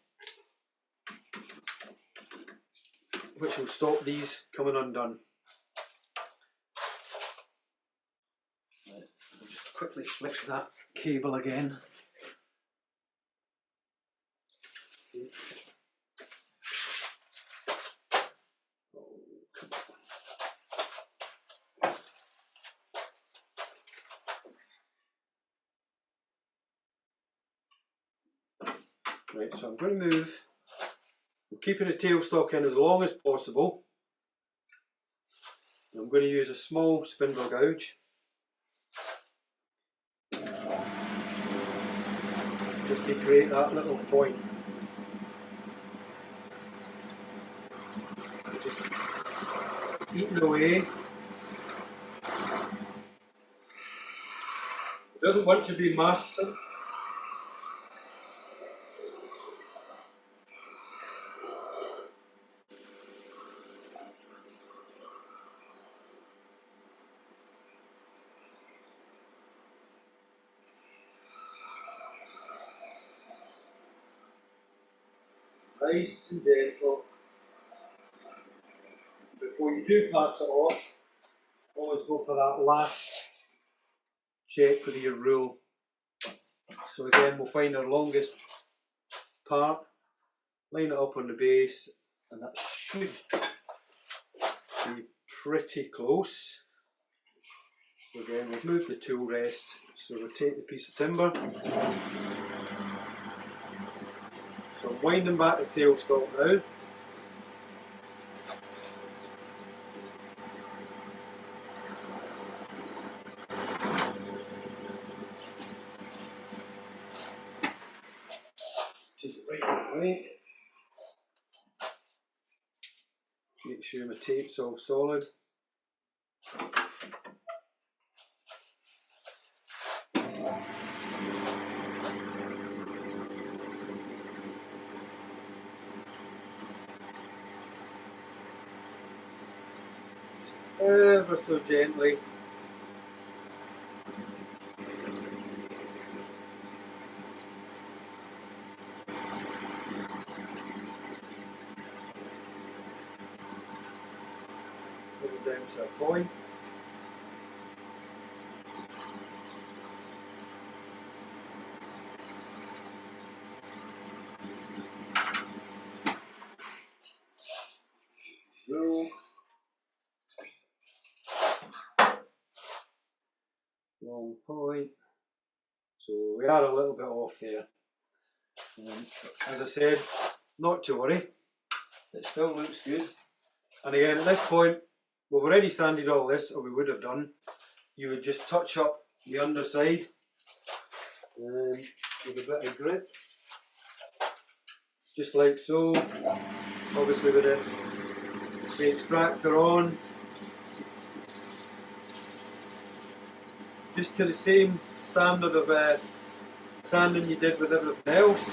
Speaker 1: which will stop these coming undone. I'll just quickly flick that cable again. Okay. Right, so I'm going to move, I'm keeping the tailstock in as long as possible. And I'm going to use a small spindle gouge just to create that little point. Just eating away. It doesn't want to be massive. Nice and gentle. Before you do part it off, always go for that last check with your rule. So again, we'll find our longest part, line it up on the base, and that should be pretty close. So again, we've moved the tool rest, so rotate the piece of timber. So I'm winding back the tailstock now. Just right way. Make sure my tape's all solid. Ever so gently. Put it down to a point. Rule. Long point. So we are a little bit off there. As I said, not to worry, it still looks good. And again, at this point, we've already sanded all this, or we would have done. You would just touch up the underside with a bit of grit, just like so. Obviously with the extractor on, just to the same standard of sanding you did with everything else.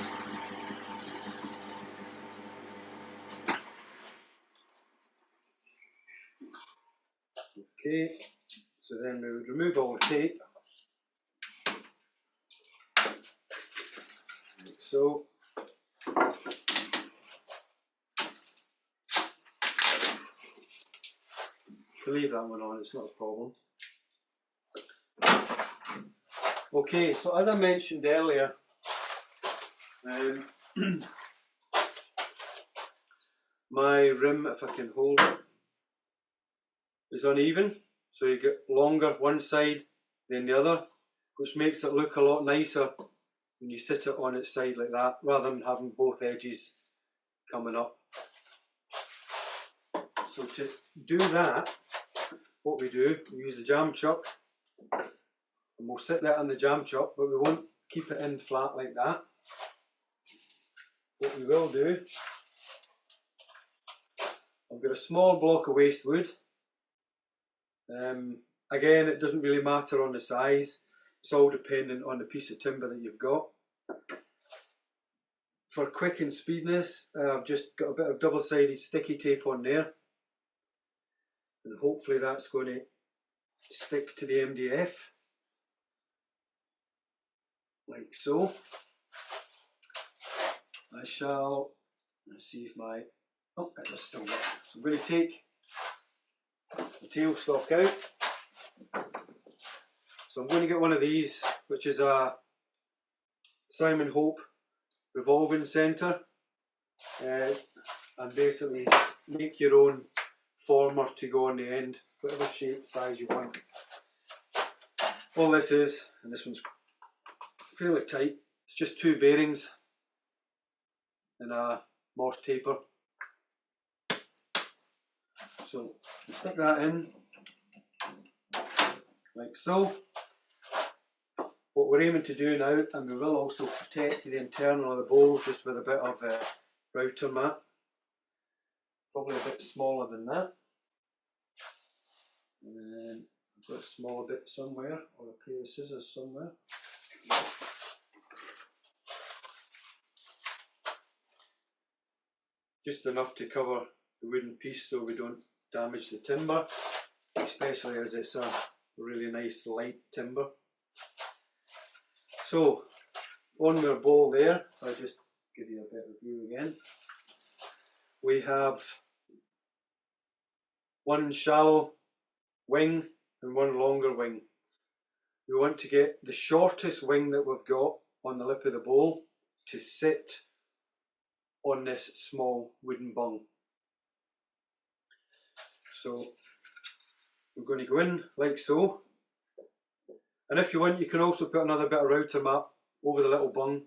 Speaker 1: Okay, so then we would remove all the tape. so. To leave that one on, it's not a problem. Okay, so as I mentioned earlier, my rim, if I can hold it, is uneven, so you get longer one side than the other, which makes it look a lot nicer when you sit it on its side like that, rather than having both edges coming up. So to do that, what we do, we use the jam chuck, and we'll sit that on the jam chuck, but we won't keep it in flat like that. What we will do, I've got a small block of waste wood. Again, it doesn't really matter on the size, it's all dependent on the piece of timber that you've got. For quick and speedness, I've just got a bit of double-sided sticky tape on there, and hopefully that's going to stick to the MDF, like so. I shall, let's see if my, oh, it does still work. So I'm going to take the tailstock out. So I'm going to get one of these, which is a Simon Hope revolving centre, and basically just make your own former to go on the end, whatever shape, size you want. All this is, and this one's fairly tight, it's just 2 bearings and a Morse taper. So stick that in, like so. What we're aiming to do now, and we will also protect the internal of the bowl just with a bit of router mat, probably a bit smaller than that, and then I've got a smaller bit somewhere, or a pair of scissors somewhere. Just enough to cover the wooden piece so we don't damage the timber, especially as it's a really nice light timber. So on our bowl there, I'll just give you a bit of view again. We have one shallow wing and one longer wing. We want to get the shortest wing that we've got on the lip of the bowl to sit on this small wooden bung. So we're going to go in like so, and if you want you can also put another bit of router mat over the little bung.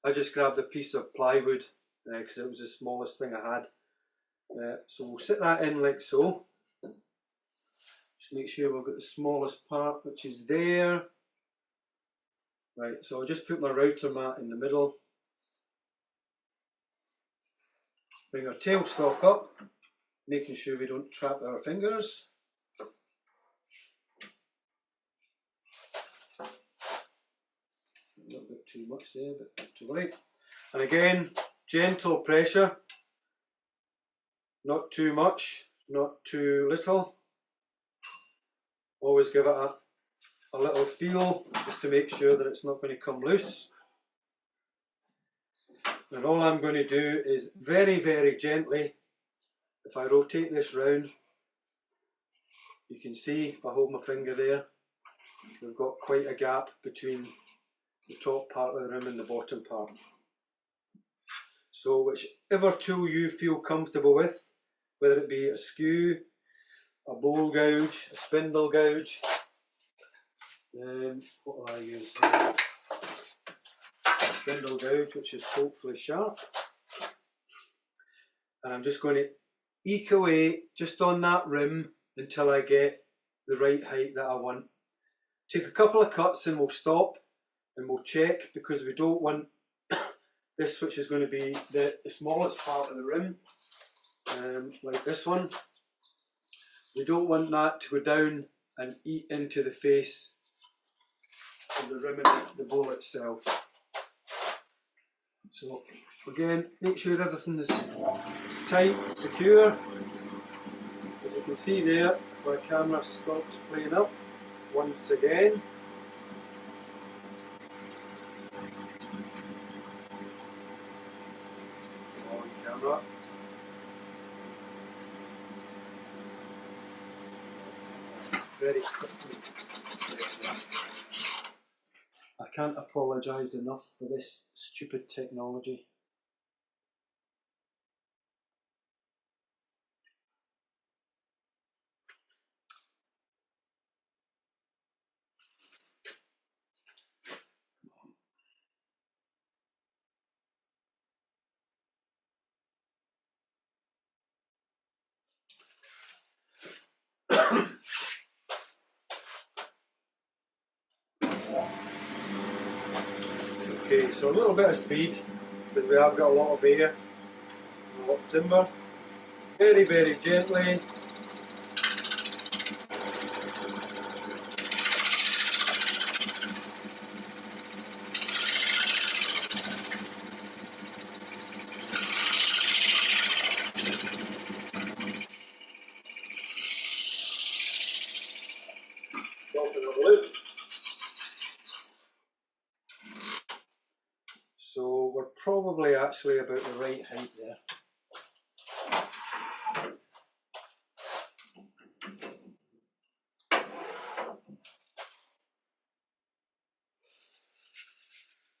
Speaker 1: I just grabbed a piece of plywood because it was the smallest thing I had. So we'll sit that in like so. Just make sure we've got the smallest part, which is there. Right, so I'll just put my router mat in the middle. Bring our tailstock up, making sure we don't trap our fingers. A little bit too much there, but not to worry. And again, gentle pressure, not too much, not too little. Always give it a little feel just to make sure that it's not going to come loose. And all I'm going to do is very, very gently, if I rotate this round, you can see if I hold my finger there, we've got quite a gap between the top part of the rim and the bottom part. So whichever tool you feel comfortable with, whether it be a skew, a bowl gouge, a spindle gouge, what will I use? A spindle gouge, which is hopefully sharp. And I'm just going to eke away just on that rim until I get the right height that I want. Take a couple of cuts and we'll stop and we'll check, because we don't want this, which is going to be the smallest part of the rim, like this one. We don't want that to go down and eat into the face of the rim and the bowl itself. So again, make sure everything's tight, secure. As you can see there, my camera stops playing up once again. camera. Very quickly. I can't apologise enough for this stupid technology. Okay, so a little bit of speed, because we have got a lot of air, a lot of timber. Very, very gently. So we're probably actually about the right height there.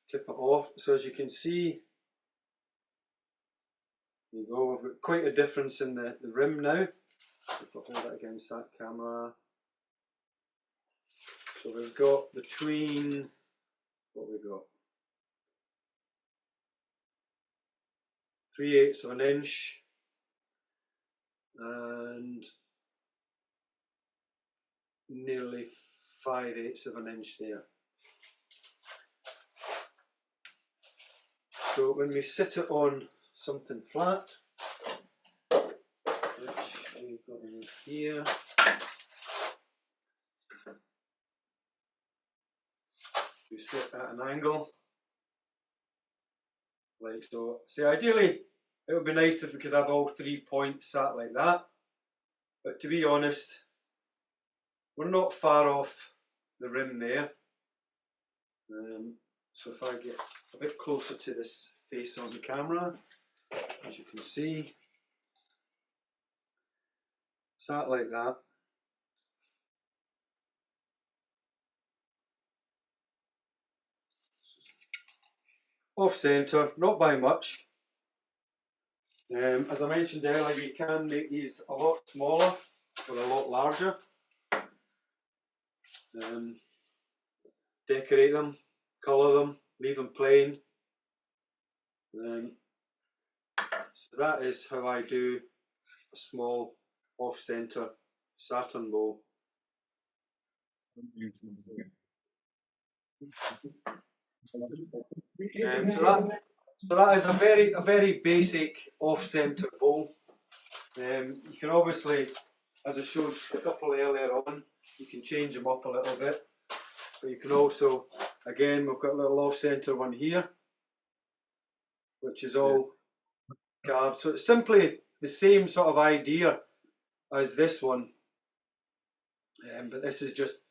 Speaker 1: Tip it off. So as you can see, there you go, we've got quite a difference in the rim now. If I hold it against that camera. So we've got between, what we got? 3/8 of an inch and nearly 5/8 of an inch there. So when we sit it on something flat, which we've got in here, we sit at an angle like so. See, ideally it would be nice if we could have all 3 points sat like that, but to be honest, we're not far off the rim there. So if I get a bit closer to this face on the camera, as you can see, sat like that. Off centre, not by much. As I mentioned earlier, you can make these a lot smaller or a lot larger. Decorate them, colour them, leave them plain. So that is how I do a small off-centre Saturn Bowl. So that is a very basic off-centre bowl. You can obviously, as I showed a couple earlier on, you can change them up a little bit. But you can also, again, we've got a little off-centre one here, which is all carved. So it's simply the same sort of idea as this one, but this is just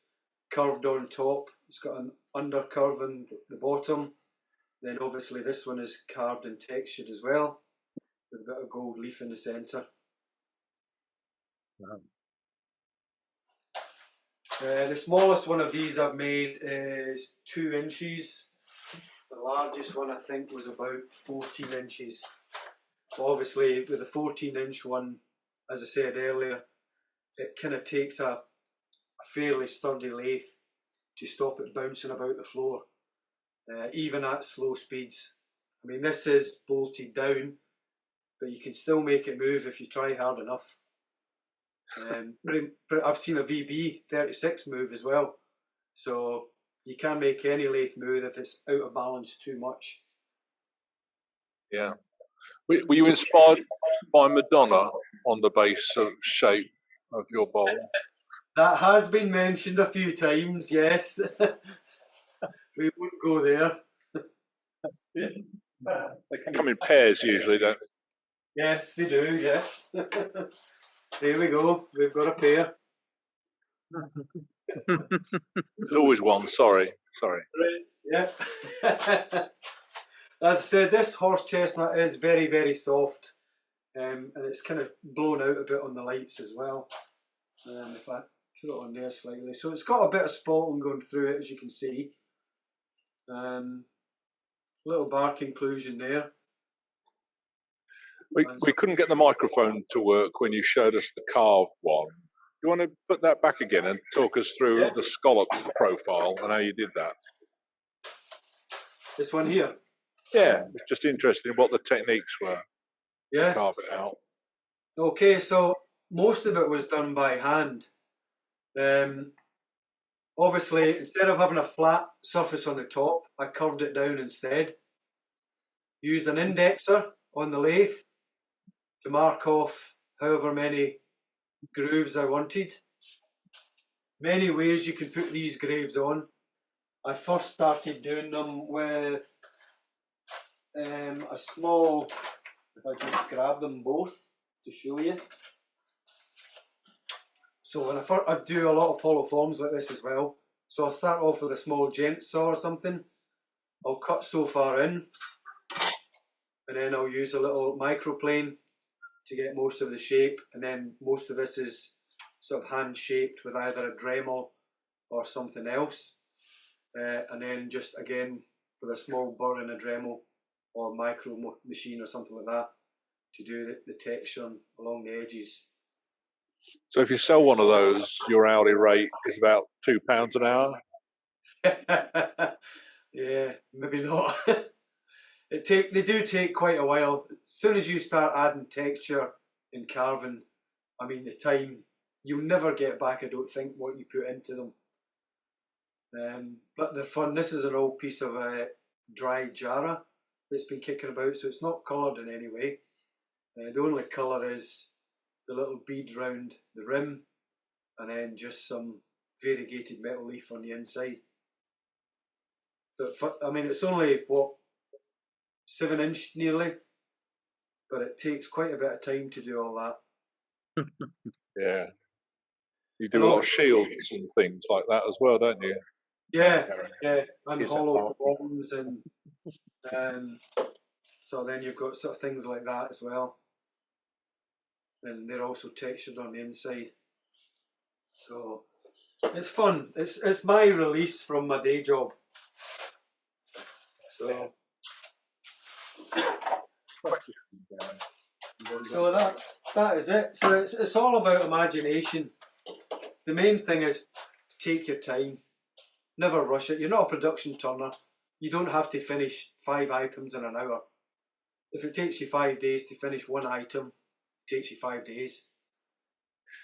Speaker 1: curved on top. It's got an under curve in the bottom. Then obviously this one is carved and textured as well, with a bit of gold leaf in the centre. The smallest one of these I've made is 2 inches. The largest one I think was about 14 inches. Obviously with the 14-inch one, as I said earlier, it kind of takes a fairly sturdy lathe to stop it bouncing about the floor, even at slow speeds. I mean, this is bolted down, but you can still make it move if you try hard enough. I've seen a VB36 move as well, so you can make any lathe move if it's out of balance too much.
Speaker 2: Yeah. Were you inspired by Madonna on the base shape of your bowl?
Speaker 1: That has been mentioned a few times, yes. We won't go there.
Speaker 2: They come in pairs usually, don't they?
Speaker 1: Yes, they do, yeah. There we go, we've got a pair.
Speaker 2: There's always one, sorry.
Speaker 1: There is, yeah. As I said, this horse chestnut is very soft. and it's kind of blown out a bit on the lights as well. If I put it on there slightly, so it's got a bit of spotting going through it, as you can see. Little bark inclusion there.
Speaker 2: We couldn't get the microphone to work when you showed us the carved one. You want to put that back again and talk us through the scallop profile and how you did that?
Speaker 1: This one here.
Speaker 2: Yeah, it's just interesting what the techniques were
Speaker 1: Yeah.
Speaker 2: to carve it out.
Speaker 1: Okay, so most of it was done by hand. Obviously, instead of having a flat surface on the top, I curved it down instead. Used an indexer on the lathe to mark off however many grooves I wanted. Many ways you can put these grooves on. I first started doing them with a small, if I just grab them both to show you. So when I do a lot of hollow forms like this as well. So I'll start off with a small gent saw or something. I'll cut so far in, and then I'll use a little microplane to get most of the shape, and then most of this is sort of hand shaped with either a Dremel or something else, and then just again with a small burr in a Dremel or micro machine or something like that to do the texture along the edges.
Speaker 2: So if you sell one of those, your hourly rate is about £2 an hour?
Speaker 1: Yeah, maybe not. They do take quite a while. As soon as you start adding texture in carving, I mean the time, you'll never get back, I don't think, what you put into them. But they're fun. This is an old piece of dry jarrah that's been kicking about, so it's not coloured in any way. The only colour is the little bead round the rim, and then just some variegated metal leaf on the inside. But I mean, it's only what, 7-inch nearly, but it takes quite a bit of time to do all that.
Speaker 2: Yeah. You do a lot of shields and things like that as well, don't you?
Speaker 1: Yeah, and
Speaker 2: Is it
Speaker 1: hollow forms, and so then you've got sort of things like that as well, and they're also textured on the inside. So it's fun. It's my release from my day job. So that is it. So it's all about imagination. The main thing is take your time. Never rush it. You're not a production turner. You don't have to finish 5 items in an hour. If it takes you 5 days to finish one item, it takes you 5 days.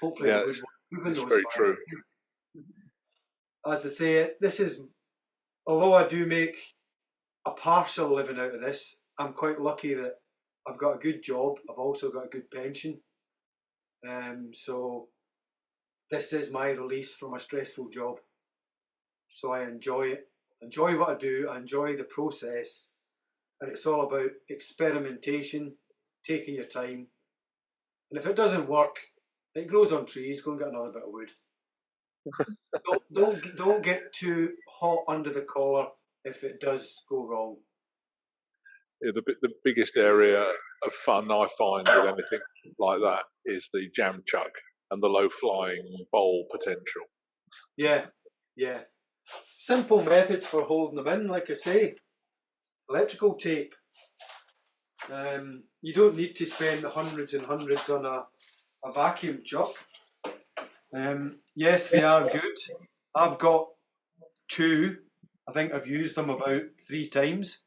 Speaker 1: Hopefully,
Speaker 2: yeah, it's very true.
Speaker 1: As I say, this is, although I do make a partial living out of this, I'm quite lucky that I've got a good job. I've also got a good pension. So this is my release from a stressful job. So I enjoy it. Enjoy what I do. I enjoy the process. And it's all about experimentation, taking your time. And if it doesn't work, it grows on trees. Go and get another bit of wood. Don't get too hot under the collar if it does go wrong.
Speaker 2: Yeah, the biggest area of fun I find with anything like that is the jam chuck and the low flying bowl potential.
Speaker 1: Yeah. Simple methods for holding them in, like I say. Electrical tape. You don't need to spend hundreds and hundreds on a vacuum chuck. Yes, they are good. I've got 2. I think I've used them about 3 times.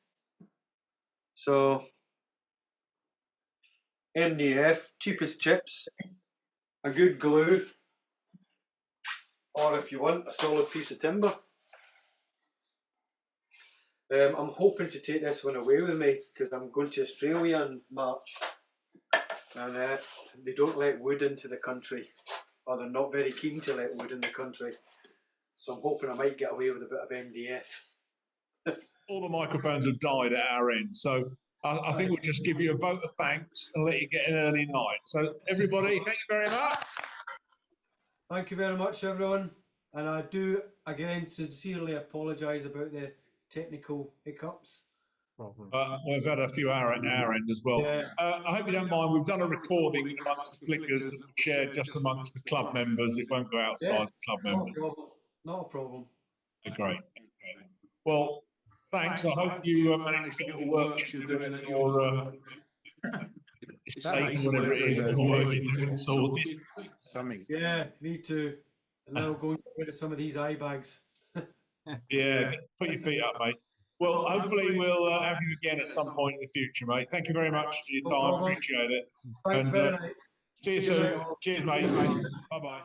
Speaker 1: So, NDF, cheapest chips, a good glue, or if you want, a solid piece of timber. I'm hoping to take this one away with me because I'm going to Australia in March, and they don't let wood into the country, or they're not very keen to let wood in the country. So I'm hoping I might get away with a bit of MDF.
Speaker 6: All the microphones have died at our end, so I think we'll just give you a vote of thanks and let you get an early night. So everybody, thank you very much.
Speaker 1: Thank you very much, everyone. And I do, again, sincerely apologise about the technical hiccups.
Speaker 6: We've had a few hour at our end as well.
Speaker 1: Yeah.
Speaker 6: I hope you don't mind. We've done a recording amongst the flickers that we shared just amongst the club members. It won't go outside the club members.
Speaker 1: Not a problem.
Speaker 6: Great. Okay. Well, thanks. I hope you managed to get all the work you're doing at your estate or whatever it is, the work you're doing sorted.
Speaker 1: Yeah, need to. And now going to get rid of some of these eye bags.
Speaker 6: Yeah, put your feet up, mate. Well, hopefully we'll have you again at some point in the future, mate. Thank you very much for your time. Appreciate it.
Speaker 1: Thanks
Speaker 6: And,
Speaker 1: very much.
Speaker 6: see you soon. Cheers, mate. Bye-bye.